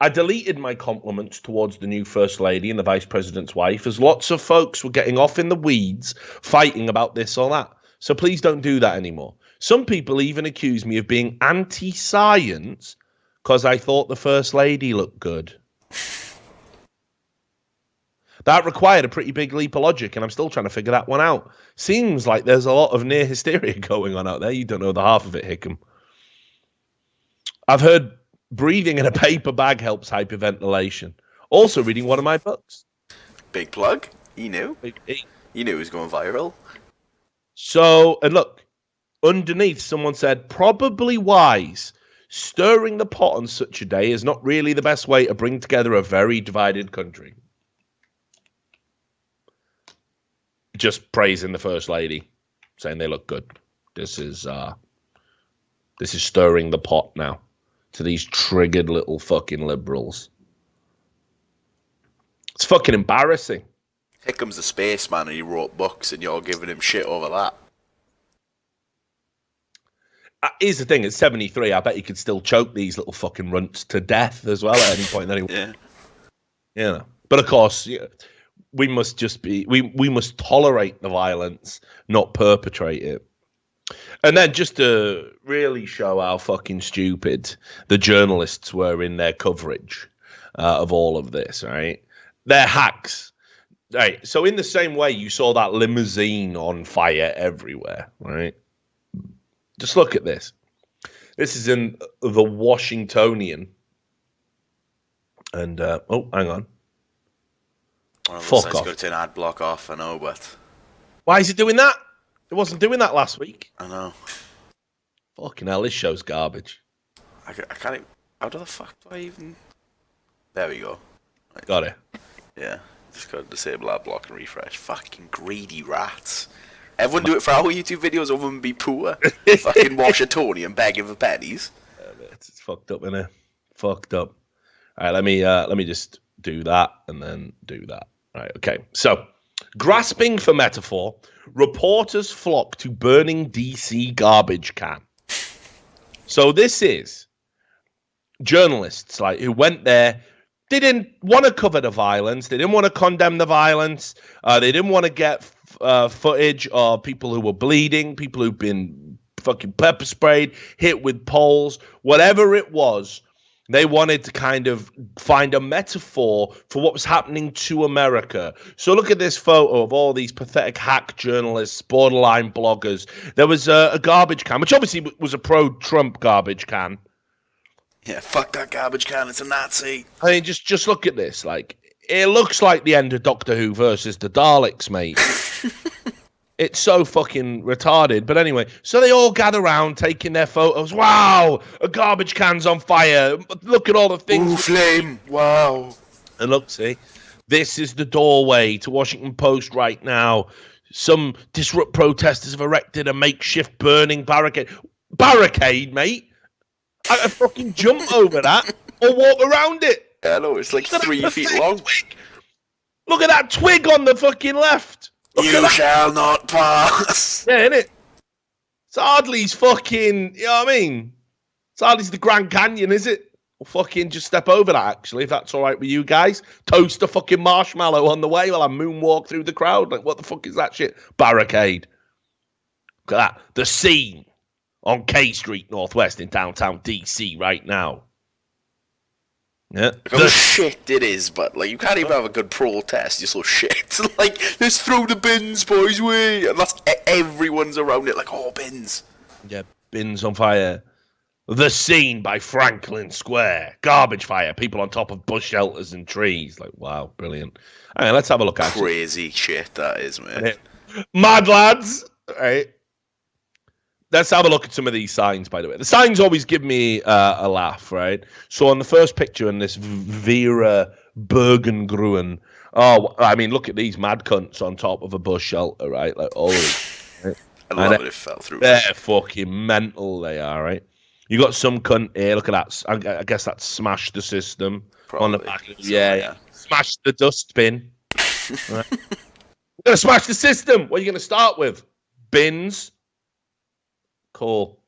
I deleted my compliments towards the new First Lady and the Vice President's wife, as lots of folks were getting off in the weeds fighting about this or that. So please don't do that anymore. Some people even accuse me of being anti-science because I thought the First Lady looked good. That required a pretty big leap of logic, and I'm still trying to figure that one out. Seems like there's a lot of near hysteria going on out there. You don't know the half of it, Hickam. I've heard breathing in a paper bag helps hyperventilation. Also reading one of my books.
Big plug. He knew. He knew it was going viral.
So, and look. Underneath, someone said, probably wise. Stirring the pot on such a day is not really the best way to bring together a very divided country. Just praising the First Lady, saying they look good. This is stirring the pot now to these triggered little fucking liberals. It's fucking embarrassing.
Hickam's a spaceman and he wrote books and you're giving him shit over that.
Here's the thing, at 73, I bet he could still choke these little fucking runts to death as well at any point. Anyway. Yeah. But of course, we must just we must tolerate the violence, not perpetrate it. And then just to really show how fucking stupid the journalists were in their coverage of all of this, right? They're hacks. Right. So in the same way, you saw that limousine on fire everywhere, right? Just look at this. This is in the Washingtonian. And, oh, hang on.
Well,
Fuck
it's
off.
got to turn ad block off, I know, but...
Why is it doing that? It wasn't doing that last week.
I know.
Fucking hell, this show's garbage.
I can't even... How the fuck do I even... There we go. Right.
Got it.
Yeah. Just got to disable ad block and refresh. Fucking greedy rats. Everyone do it for our YouTube videos, other than be poor. Fucking Washingtonian begging for pennies.
It's fucked up, innit? Fucked up. All right, let me just do that and then do that. All right, okay. So, grasping for metaphor, reporters flock to burning DC garbage can. So this is journalists like who went there. They didn't want to cover the violence. They didn't want to condemn the violence. They didn't want to get footage of people who were bleeding, people who've been fucking pepper sprayed, hit with poles, whatever it was. They wanted to kind of find a metaphor for what was happening to America. So look at this photo of all these pathetic hack journalists, borderline bloggers. There was a garbage can, which obviously was a pro-Trump garbage can.
Yeah, fuck that garbage can, it's a Nazi.
I mean, just look at this. Like, it looks like the end of Doctor Who versus the Daleks, mate. It's so fucking retarded. But anyway, so they all gather around taking their photos. Wow, a garbage can's on fire. Look at all the things.
Ooh, flame. Wow.
And look, see, this is the doorway to Washington Post right now. Some disrupt protesters have erected a makeshift burning barricade. Barricade, mate? I fucking jump over that or walk around it.
Yeah, I know, it's like 3 feet long.
Twig. Look at that twig on the fucking left.
You shall not pass.
Yeah, innit? It's hardly fucking, you know what I mean? It's hardly the Grand Canyon, is it? We'll fucking just step over that, actually, if that's all right with you guys. Toast a fucking marshmallow on the way while I moonwalk through the crowd. Like, what the fuck is that shit? Barricade. Look at that. The scene on K Street Northwest in downtown DC right now. Yeah.
Look how shit it is, but like you can't even have a good protest. You're so shit. Like, let's throw the bins, boys, we. And that's everyone's around it. Like, oh, bins.
Yeah, bins on fire. The Scene by Franklin Square. Garbage fire. People on top of bus shelters and trees. Like, wow, brilliant. All right, let's have a look at it.
Crazy shit that is, man.
Mad lads. All right. Let's have a look at some of these signs, by the way. The signs always give me a laugh, right? So on the first picture in this Vera Bergengruen, oh, I mean, look at these mad cunts on top of a bus shelter, right? Like, holy. Right?
I love it fell through.
They're fucking mental, they are, right? You got some cunt here, look at that. I guess that's Smash the System.
Probably.
On the back. Yeah. Smash the dustbin. Right? We're going to smash the system. What are you going to start with? Bins. Cool.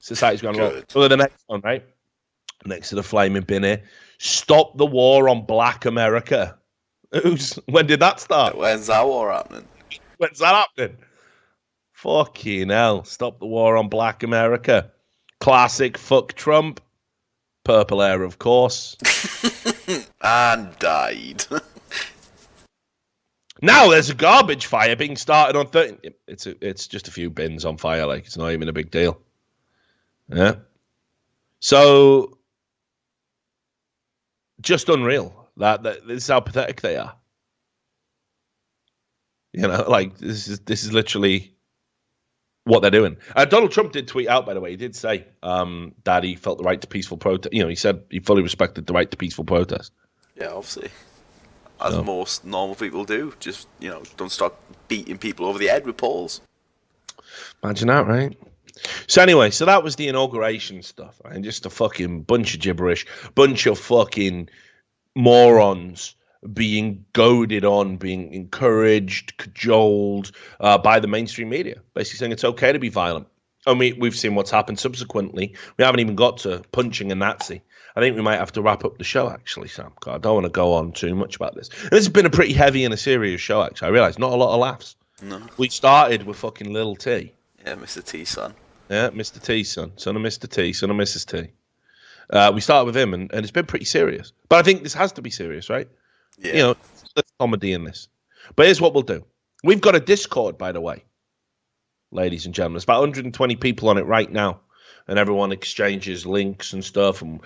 Society's gone wrong. Look at the next one, right? Next to the flaming bin here. Stop the war on Black America. When did that start?
When's that war happening?
When's that happening? Fucking hell. Stop the war on Black America. Classic fuck Trump. Purple hair, of course.
And died.
Now there's a garbage fire being started on 30. It's just a few bins on fire, like it's not even a big deal. Yeah. So just unreal that this is how pathetic they are. You know, like this is literally what they're doing. Donald Trump did tweet out, by the way. He did say that he felt the right to peaceful protest. You know, he said he fully respected the right to peaceful protest.
Yeah, obviously. As most normal people do. Just, you know, don't start beating people over the head with poles.
Imagine that, right? So anyway, so that was the inauguration stuff. And just a fucking bunch of gibberish. Bunch of fucking morons being goaded on, being encouraged, cajoled by the mainstream media. Basically saying it's okay to be violent. And we've seen what's happened subsequently. We haven't even got to punching a Nazi. I think we might have to wrap up the show, actually, Sam. God, I don't want to go on too much about this. This has been a pretty heavy and a serious show, actually. I realise not a lot of laughs.
No.
We started with fucking Little T.
Yeah, Mr. T, son.
Yeah, Mr. T, son of Mr. T, son of Mrs. T. We started with him, and it's been pretty serious. But I think this has to be serious, right?
Yeah.
You know, there's comedy in this. But here's what we'll do. We've got a Discord, by the way, ladies and gentlemen. There's about 120 people on it right now. And everyone exchanges links and stuff, and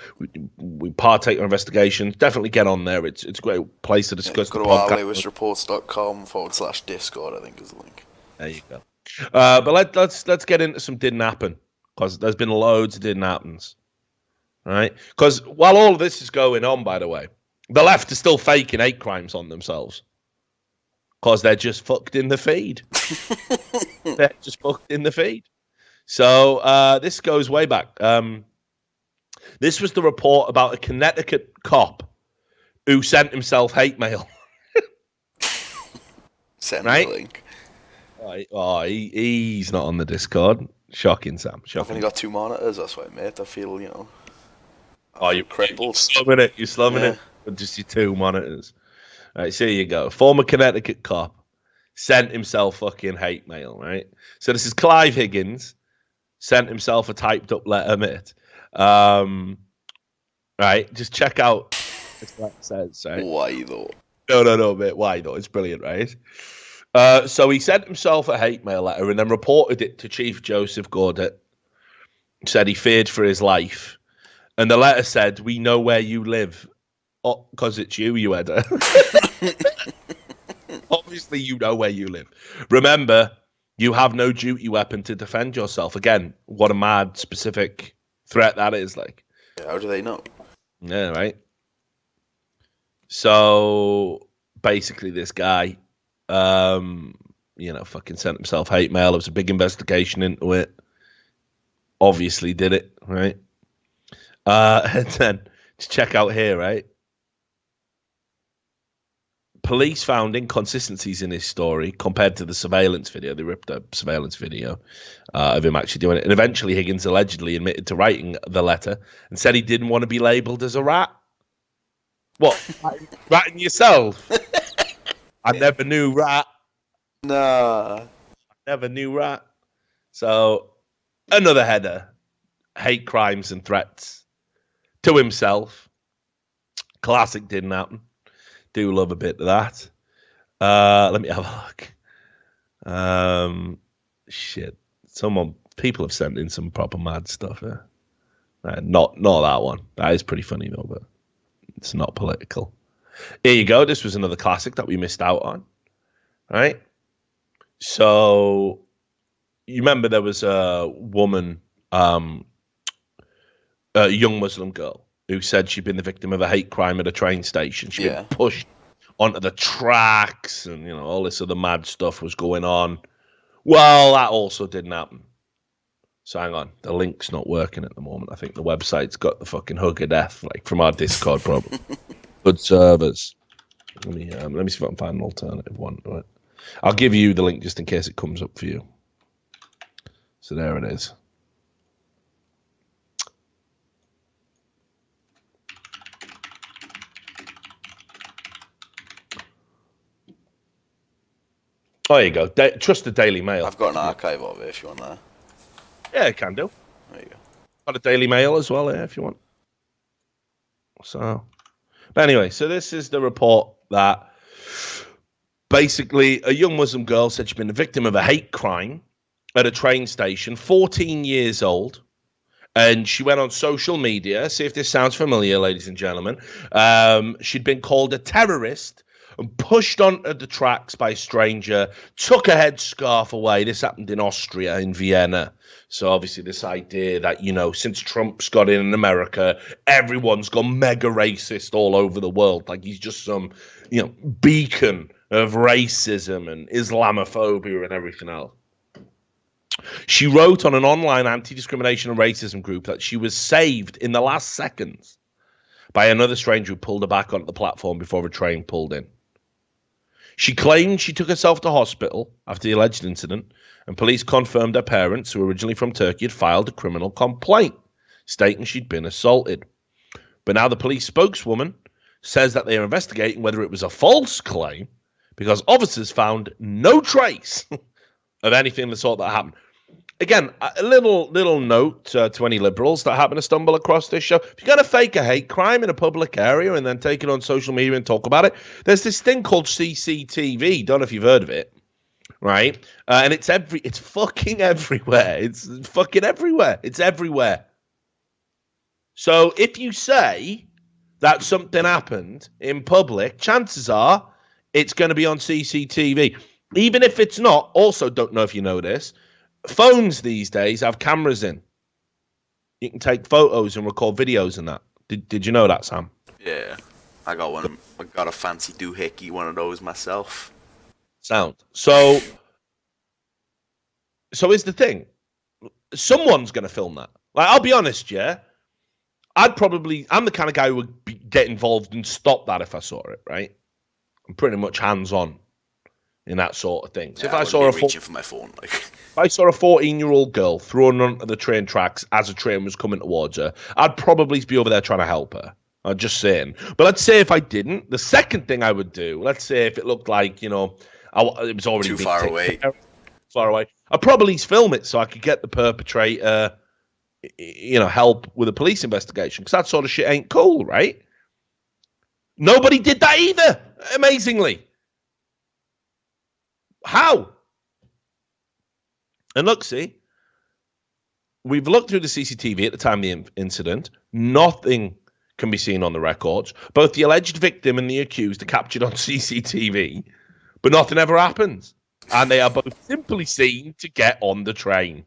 we partake in investigations. Definitely get on there. It's a great place to discuss the
Go to
podcast.
outlawishreports.com/Discord, I think is the link.
There you go. But let's get into some didn't happen, because there's been loads of didn't happens. All right? Because while all of this is going on, by the way, the left is still faking hate crimes on themselves. Because they're just fucked in the feed. They're just fucked in the feed. So this goes way back. This was the report about a Connecticut cop who sent himself hate mail.
Send me the link.
Oh, he's not on the Discord. Shocking, Sam. Shocking.
I've only got 2 monitors, that's why, mate. I feel,
Oh, you're
crippled.
slumming it. You're slumming it with just your 2 monitors. All right, so here you go. Former Connecticut cop sent himself fucking hate mail, right? So this is Clive Higgins. Sent himself a typed up letter, mate. Right, just check out what it says, right?
Why though?
No, mate. Why though? It's brilliant, right? So he sent himself a hate mail letter and then reported it to Chief Joseph Gordon. Said he feared for his life. And the letter said, "We know where you live." Oh, because it's you Edda. Obviously, you know where you live. Remember, you have no duty weapon to defend yourself. Again, what a mad, specific threat that is. Like,
yeah, how do they know?
Yeah, right. So basically, this guy, fucking sent himself hate mail. There was a big investigation into it. Obviously, did it right. And then to check out here, right. Police found inconsistencies in his story compared to the surveillance video. They ripped a surveillance video of him actually doing it. And eventually Higgins allegedly admitted to writing the letter and said he didn't want to be labelled as a rat. What? Ratting yourself? I never knew rat.
Nah.
I never knew rat. So, another header. Hate crimes and threats to himself. Classic didn't happen. Do love a bit of that. Let me have a look. Shit. People have sent in some proper mad stuff here. Not that one. That is pretty funny though, but it's not political. Here you go. This was another classic that we missed out on. Right? So you remember there was a woman, a young Muslim girl, who said she'd been the victim of a hate crime at a train station. She'd been pushed onto the tracks and, all this other mad stuff was going on. Well, that also didn't happen. So hang on. The link's not working at the moment. I think the website's got the fucking hug of death, like from our Discord problem. Good servers. Let me see if I can find an alternative one to it. I'll give you the link just in case it comes up for you. So there it is. Oh, there you go. Trust the Daily Mail.
I've got an archive of it if you want that.
Yeah, it can do.
There you go.
Got a Daily Mail as well if you want. So, but anyway, so this is the report that basically a young Muslim girl said she'd been the victim of a hate crime at a train station, 14 years old. And she went on social media. See if this sounds familiar, ladies and gentlemen. She'd been called a terrorist and pushed onto the tracks by a stranger, took a headscarf away. This happened in Austria, in Vienna. So obviously this idea that, since Trump's got in America, everyone's gone mega racist all over the world. Like he's just some, beacon of racism and Islamophobia and everything else. She wrote on an online anti-discrimination and racism group that she was saved in the last seconds by another stranger who pulled her back onto the platform before a train pulled in. She claimed she took herself to hospital after the alleged incident, and police confirmed her parents, who were originally from Turkey, had filed a criminal complaint, stating she'd been assaulted. But now the police spokeswoman says that they are investigating whether it was a false claim, because officers found no trace of anything of the sort that happened. again, a little note to any liberals that happen to stumble across this show. If you're going to fake a hate crime in a public area and then take it on social media and talk about it, there's this thing called CCTV. Don't know if you've heard of it, right? And it's fucking everywhere. It's fucking everywhere. It's everywhere. So if you say that something happened in public, chances are it's going to be on CCTV. Even if it's not, also don't know if you know this, phones these days have cameras in. You can take photos and record videos and that. Did you know that, Sam?
Yeah, I got one. I got a fancy doohickey, one of those myself.
Sound. So here's the thing. Someone's going to film that. Like, I'll be honest, yeah? I'm the kind of guy who would get involved and stop that if I saw it, right? I'm pretty much hands-on in that sort of thing. So
Yeah,
if I saw
reaching for my phone, like.
If I saw a 14-year-old girl thrown onto the train tracks as a train was coming towards her, I'd probably be over there trying to help her. I'm just saying. But let's say if I didn't, the second thing I would do, let's say if it looked like, it was already
Too far away.
Far away. I'd probably film it so I could get the perpetrator, help with a police investigation, because that sort of shit ain't cool, right? Nobody did that either, amazingly. How? And look, see, we've looked through the CCTV at the time of the incident. Nothing can be seen on the records. Both the alleged victim and the accused are captured on CCTV, but nothing ever happens. And they are both simply seen to get on the train.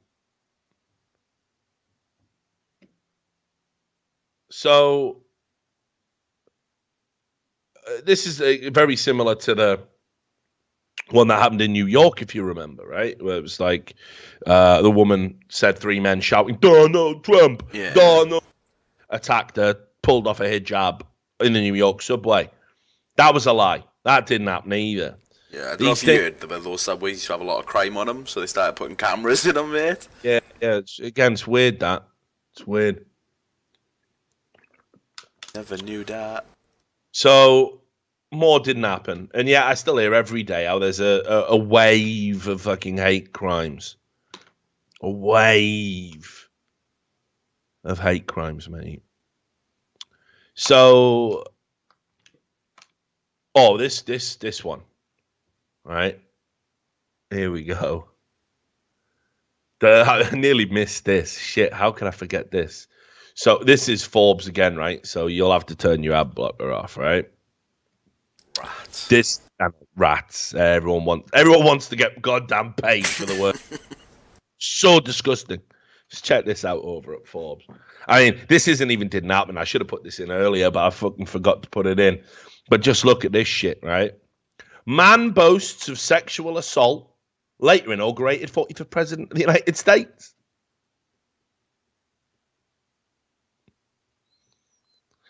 So, this is very similar to the one that happened in New York, if you remember, right? Where it was like the woman said 3 men shouting, Donald Trump,
yeah.
Donald, attacked her, pulled off a hijab in the New York subway. That was a lie. That didn't happen either.
Yeah, I don't know if you heard, but those subways used to have a lot of crime on them, so they started putting cameras in them, mate.
Yeah, it's weird, that. It's weird.
Never knew that.
So more didn't happen, and yet I still hear every day how there's a wave of fucking hate crimes. A wave of hate crimes, mate. So, this one, right? Here we go. I nearly missed this. Shit, how can I forget this? So this is Forbes again, right? So you'll have to turn your ad blocker off, right? Rats. Everyone wants to get goddamn paid for the work. So disgusting. Just check this out over at Forbes. I mean, this didn't happen. I should have put this in earlier, but I fucking forgot to put it in. But just look at this shit, right? Man boasts of sexual assault. Later inaugurated 45th president of the United States.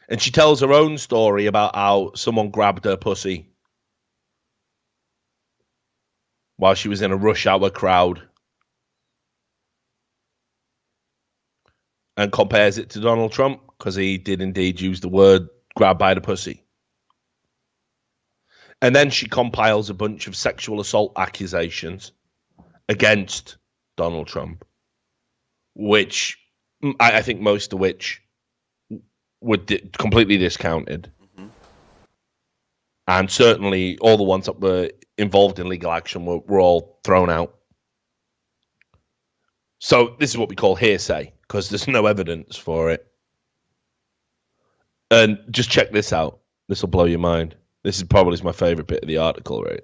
And she tells her own story about how someone grabbed her pussy while she was in a rush hour crowd. And compares it to Donald Trump, because he did indeed use the word grab by the pussy. And then she compiles a bunch of sexual assault accusations against Donald Trump, which I think most of which were completely discounted. Mm-hmm. And certainly all the ones that were involved in legal action were all thrown out. So this is what we call hearsay, because there's no evidence for it. And just check this out. This will blow your mind. This is probably my favorite bit of the article, right?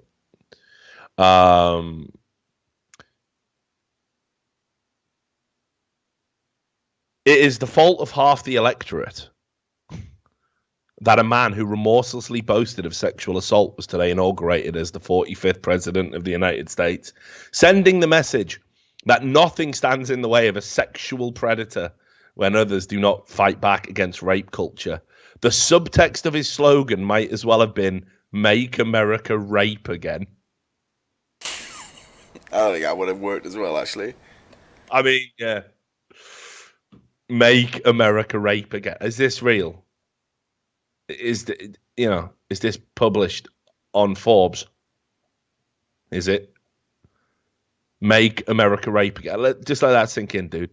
It is the fault of half the electorate that a man who remorselessly boasted of sexual assault was today inaugurated as the 45th president of the United States, sending the message that nothing stands in the way of a sexual predator when others do not fight back against rape culture. The subtext of his slogan might as well have been, "Make America Rape Again."
I don't think that would have worked as well, actually.
I mean, yeah. Make America Rape Again. Is this real? Is this published on Forbes? Is it? Make America rape again. Just let that sink in, dude.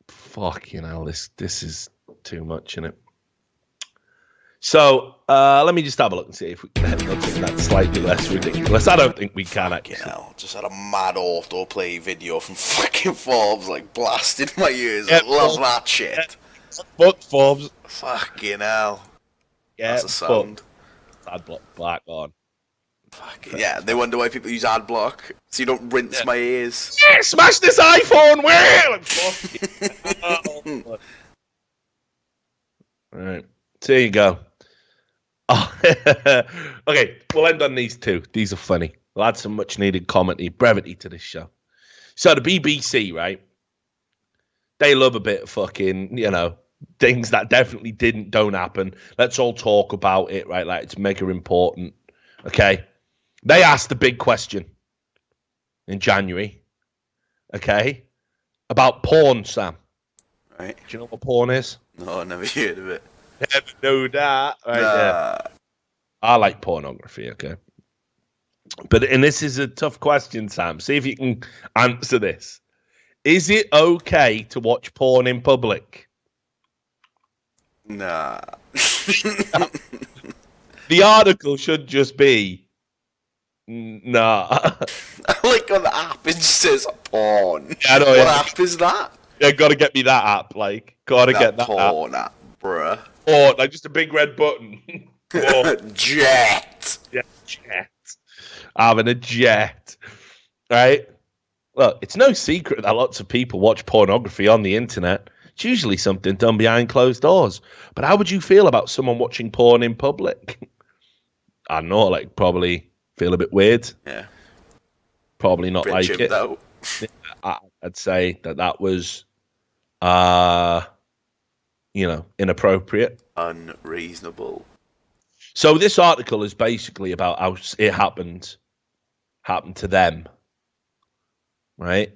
Fucking hell, this is too much, isn't it? So let me just have a look and see if we can handle something that's slightly less ridiculous. I don't think we can actually.
You know, just had a mad autoplay video from fucking Forbes like blasting my ears.
Yeah,
I love that shit.
Fuck Forbes.
Fucking hell.
Yeah,
That's a sound.
Ad block black on.
Fucking yeah, they wonder why people use ad block so you don't rinse my ears.
Yeah, smash this iPhone! Where? Fucking hell. All right, so there you go. Oh, okay, we'll end on these two. These are funny. We'll add some much needed comedy, brevity to this show. So the BBC, right? They love a bit of fucking, things that definitely don't happen. Let's all talk about it, right? Like it's mega important. Okay. They asked the big question in January. Okay. About porn, Sam.
Right.
Do you know what porn is?
No, I never heard of it.
Never know that. Right,
Nah.
yeah. I like pornography, okay? And this is a tough question, Sam. See if you can answer this. Is it okay to watch porn in public?
Nah.
The article should just be, nah.
I like on the app it says porn.
Yeah, I know,
what
yeah.
app is that?
Yeah, gotta get me that app. Like, gotta get that app.
porn app, bruh.
Or like just a big red button. Or,
Jet.
yeah, jet. Having a jet. Right? Look, it's no secret that lots of people watch pornography on the internet. It's usually something done behind closed doors. But how would you feel about someone watching porn in public? I don't know, like probably feel a bit weird.
Yeah.
Probably not
Bit
like
chimmed
it.
out.
I'd say that was, inappropriate.
Unreasonable.
So this article is basically about how it happened to them, right?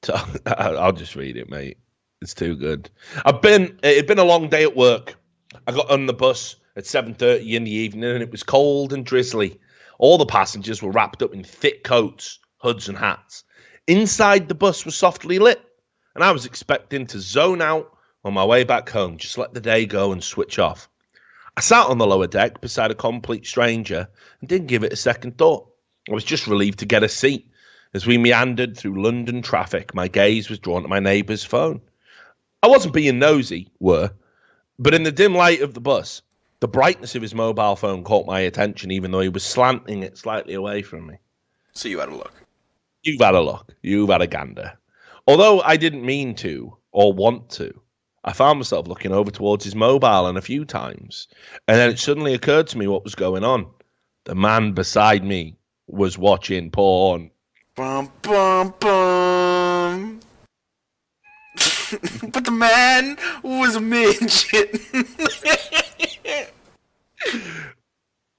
So I'll just read it, mate. It's too good. It'd been a long day at work. I got on the bus at 7:30 in the evening, and it was cold and drizzly. All the passengers were wrapped up in thick coats, hoods, and hats. Inside the bus was softly lit, and I was expecting to zone out on my way back home, just let the day go and switch off. I sat on the lower deck beside a complete stranger and didn't give it a second thought. I was just relieved to get a seat. As we meandered through London traffic, my gaze was drawn to my neighbour's phone. I wasn't being nosy, but in the dim light of the bus, the brightness of his mobile phone caught my attention, even though he was slanting it slightly away from me.
So you had a look.
You've had a look. You've had a gander. Although I didn't mean to or want to, I found myself looking over towards his mobile and a few times, and then it suddenly occurred to me what was going on. The man beside me was watching porn.
Bum, bum, bum. But the man was a midget.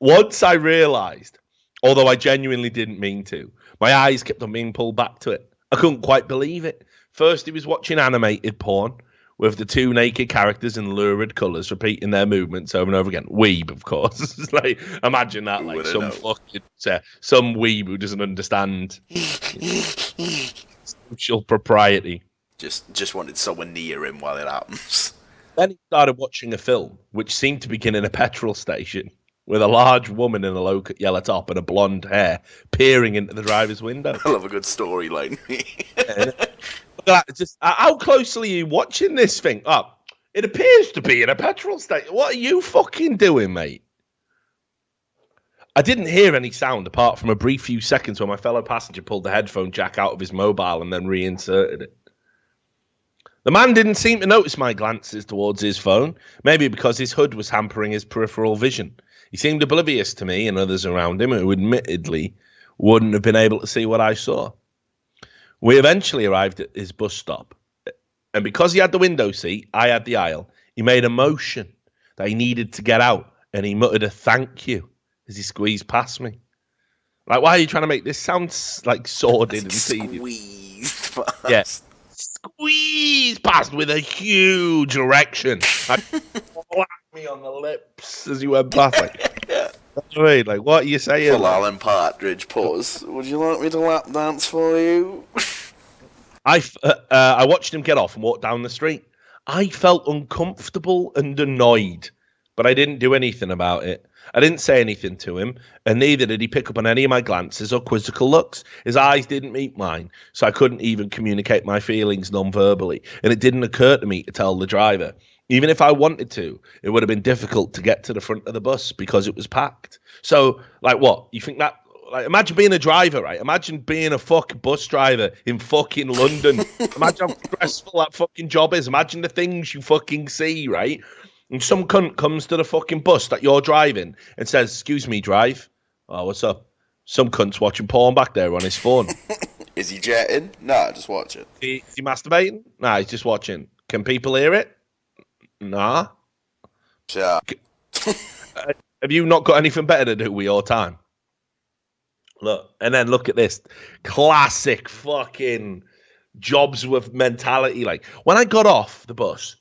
Once I realised, although I genuinely didn't mean to, my eyes kept on being pulled back to it. I couldn't quite believe it. First, he was watching animated porn with the two naked characters in lurid colours repeating their movements over and over again. Weeb, of course. It's like, imagine that, like some fucking some weeb who doesn't understand social propriety.
Just wanted someone near him while it happens.
Then he started watching a film, which seemed to begin in a petrol station, with a large woman in a low-cut yellow top and a blonde hair peering into the driver's window.
I love a good storyline.
Just how closely are you watching this thing? Oh, it appears to be in a petrol station. What are you fucking doing, mate? I didn't hear any sound apart from a brief few seconds where my fellow passenger pulled the headphone jack out of his mobile and then reinserted it. The man didn't seem to notice my glances towards his phone, maybe because his hood was hampering his peripheral vision. He seemed oblivious to me and others around him who admittedly wouldn't have been able to see what I saw. We eventually arrived at his bus stop, and because he had the window seat, I had the aisle, he made a motion that he needed to get out, and he muttered a thank you as he squeezed past me. Like, why are you trying to make this sound like sordid and seedy?
Squeezed past.
Yeah. Squeeze past with a huge erection. Like, slapped me on the lips as you went past. Like, I mean, like, what are you saying?
Full Alan Partridge pause. Would you like me to lap dance for you?
I watched him get off and walk down the street. I felt uncomfortable and annoyed, but I didn't do anything about it. I didn't say anything to him, and neither did he pick up on any of my glances or quizzical looks. His eyes didn't meet mine, so I couldn't even communicate my feelings non-verbally, and it didn't occur to me to tell the driver. Even if I wanted to, it would have been difficult to get to the front of the bus because it was packed. So, like, what? You think that... Like, imagine being a driver, right? Imagine being a fucking bus driver in fucking London. Imagine how stressful that fucking job is. Imagine the things you fucking see, right? And some cunt comes to the fucking bus that you're driving and says, "Excuse me, drive." Oh, what's up? Some cunt's watching porn back there on his phone.
Is he jetting? Nah, just watch it.
Is he masturbating? Nah, he's just watching. Can people hear it? Nah.
Yeah.
Have you not got anything better to do with your time? Look, and then look at this classic fucking jobs with mentality. Like, when I got off the bus,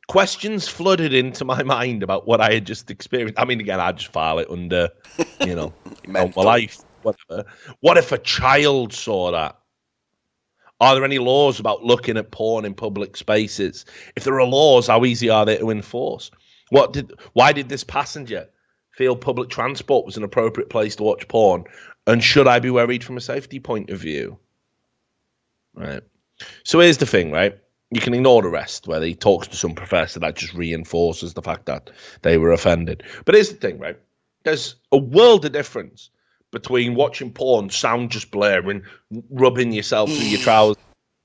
questions flooded into my mind about what I had just experienced. I mean, again, I just file it under, my life, whatever. What if a child saw that? Are there any laws about looking at porn in public spaces? If there are laws, how easy are they to enforce? Why did this passenger feel public transport was an appropriate place to watch porn? And should I be worried from a safety point of view? Right. So here's the thing, right? You can ignore the rest where he talks to some professor that just reinforces the fact that they were offended. But here's the thing, right? There's a world of difference between watching porn, sound just blaring, rubbing yourself through your trousers,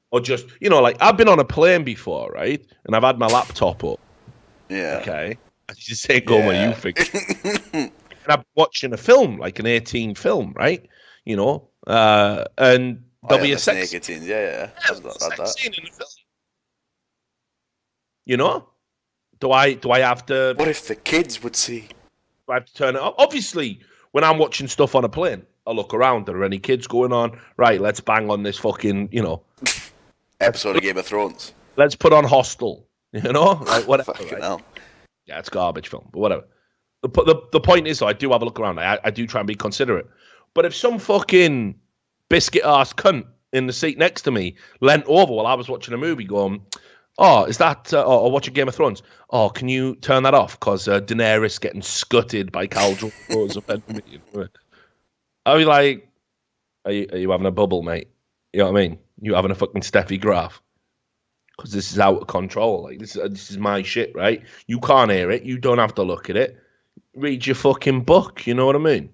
or just, like I've been on a plane before, right? And I've had my laptop up.
Yeah.
Okay. I just say, go where you think. And I'm watching a film, like an 18 film, right? And there'll be a sex
scene. Yeah. I've got
sex scene in the film. Do I have to?
What if the kids would see?
Do I have to turn it off? Obviously, when I'm watching stuff on a plane, I look around. Are there any kids going on? Right, let's bang on this fucking,
episode of Game of Thrones.
Let's put on Hostel. Like whatever.
Fucking
right?
hell.
Yeah, it's garbage film, but whatever. The point is, though, I do have a look around. I do try and be considerate. But if some fucking biscuit-ass cunt in the seat next to me leant over while I was watching a movie going, "Oh, is that... or watching Game of Thrones. Oh, can you turn that off? Because Daenerys getting scutted by Khal Drogo's offended me." I'll be like, are you having a bubble, mate? You know what I mean? You having a fucking Steffi Graf? Because this is out of control. Like, this is my shit, right? You can't hear it. You don't have to look at it. Read your fucking book, you know what I mean?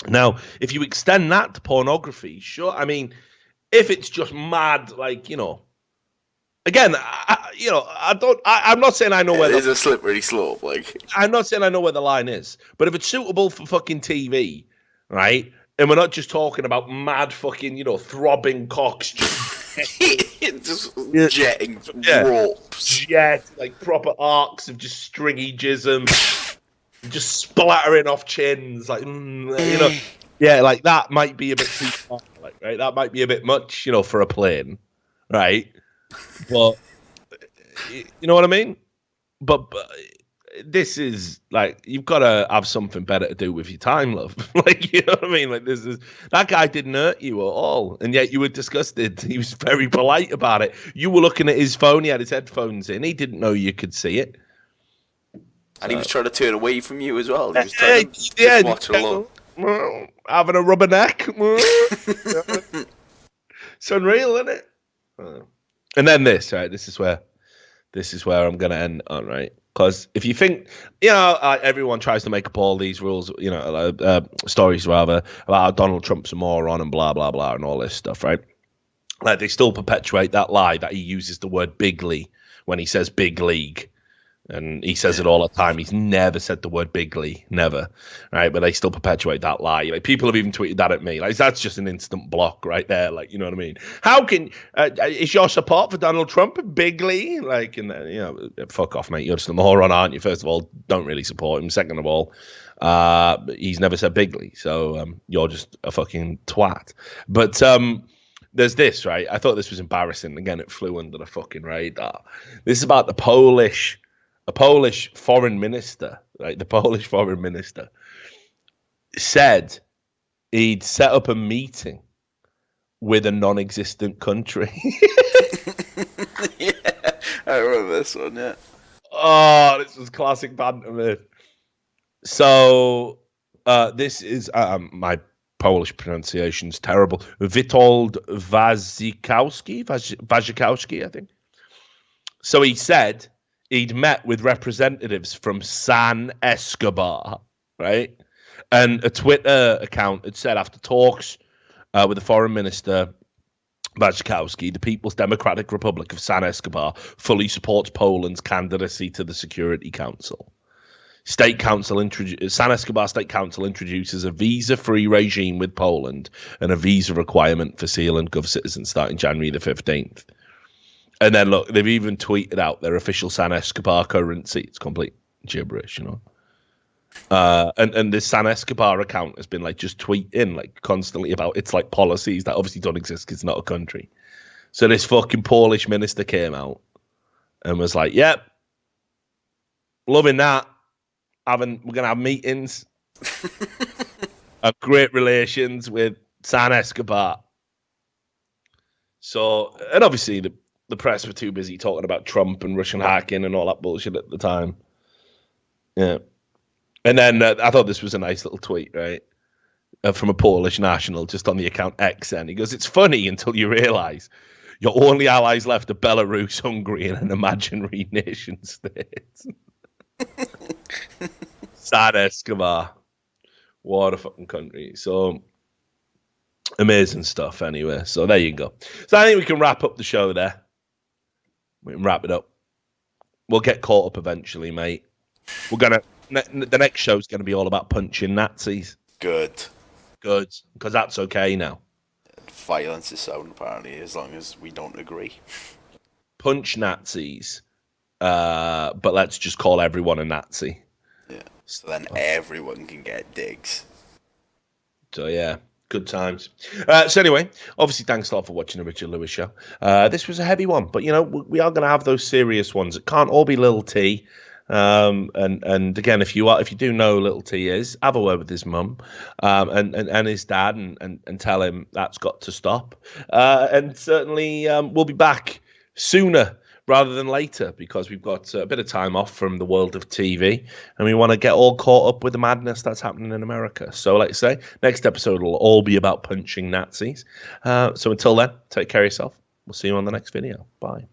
Now, if you extend that to pornography, sure. I mean, if it's just mad, like, again, I'm not saying I know where
there's a slippery slope, like.
I'm not saying I know where the line is, but if it's suitable for fucking TV, right? And we're not just talking about mad fucking, throbbing cocks,
just jetting ropes.
Like proper arcs of just stringy jism. Just splattering off chins, like like that might be a bit too far, like, right? That might be a bit much, for a plane, right? But you know what I mean? But this is like, you've got to have something better to do with your time, love. Like, you know what I mean? Like, that guy didn't hurt you at all, and yet you were disgusted. He was very polite about it. You were looking at his phone. He had his headphones in. He didn't know you could see it.
And he was trying to turn away from you as well. He was trying to just watch along.
Having a rubber neck. It's unreal, isn't it? And then this, right? This is where I'm going to end on, right? Because if you think, everyone tries to make up all these rules, stories rather, about how Donald Trump's a moron and blah, blah, blah, and all this stuff, right? Like, they still perpetuate that lie that he uses the word bigly when he says big league. And he says it all the time. He's never said the word bigly, never, right? But they still perpetuate that lie. Like, people have even tweeted that at me. Like, that's just an instant block right there. Like, you know what I mean? How can is your support for Donald Trump bigly? Like, and fuck off, mate. You're just a moron, aren't you? First of all, don't really support him. Second of all, he's never said bigly, so you're just a fucking twat. But there's this, right? I thought this was embarrassing. Again, it flew under the fucking radar. This is about a Polish foreign minister, right? The Polish foreign minister. said he'd set up a meeting with a non-existent country.
Yeah, I remember this one. Yeah.
Oh, this was classic banter. So this is my Polish pronunciation's terrible. Witold Wazikowski, I think. So he said he'd met with representatives from San Escobar, right? And a Twitter account had said after talks with the foreign minister, Wazikowski, the People's Democratic Republic of San Escobar fully supports Poland's candidacy to the Security Council. San Escobar State Council introduces a visa-free regime with Poland and a visa requirement for SEAL and Gov citizens starting January the 15th. And then, look, they've even tweeted out their official San Escobar currency. It's complete gibberish, you know. And this San Escobar account has been, like, just tweeting, like, constantly about its, like, policies that obviously don't exist because it's not a country. So this fucking Polish minister came out and was like, yep, loving that. We're gonna have meetings, have great relations with San Escobar. So, and obviously the press were too busy talking about Trump and Russian hacking and all that bullshit at the time. Yeah, and then I thought this was a nice little tweet, right, from a Polish national just on the account X. And he goes, "It's funny until you realise your only allies left are Belarus, Hungary, and an imaginary nation state." San Escobar. What a fucking country. So amazing stuff anyway. So there you go. So I think we can wrap up the show there. We can wrap it up. We'll get caught up eventually, mate. The next show's gonna be all about punching Nazis.
Good.
Because that's okay now.
Violence is sound, apparently, as long as we don't agree.
Punch Nazis. But let's just call everyone a Nazi.
Yeah. So then everyone can get digs.
So yeah, good times. So anyway, obviously, thanks a lot for watching the Richard Lewis show. This was a heavy one, but you know we are going to have those serious ones. It can't all be Little T. And again, if you do know Little T is, have a word with his mum and his dad and tell him that's got to stop. And certainly we'll be back sooner rather than later, because we've got a bit of time off from the world of TV and we want to get all caught up with the madness that's happening in America. So like I say, next episode will all be about punching Nazis. So until then, take care of yourself. We'll see you on the next video. Bye.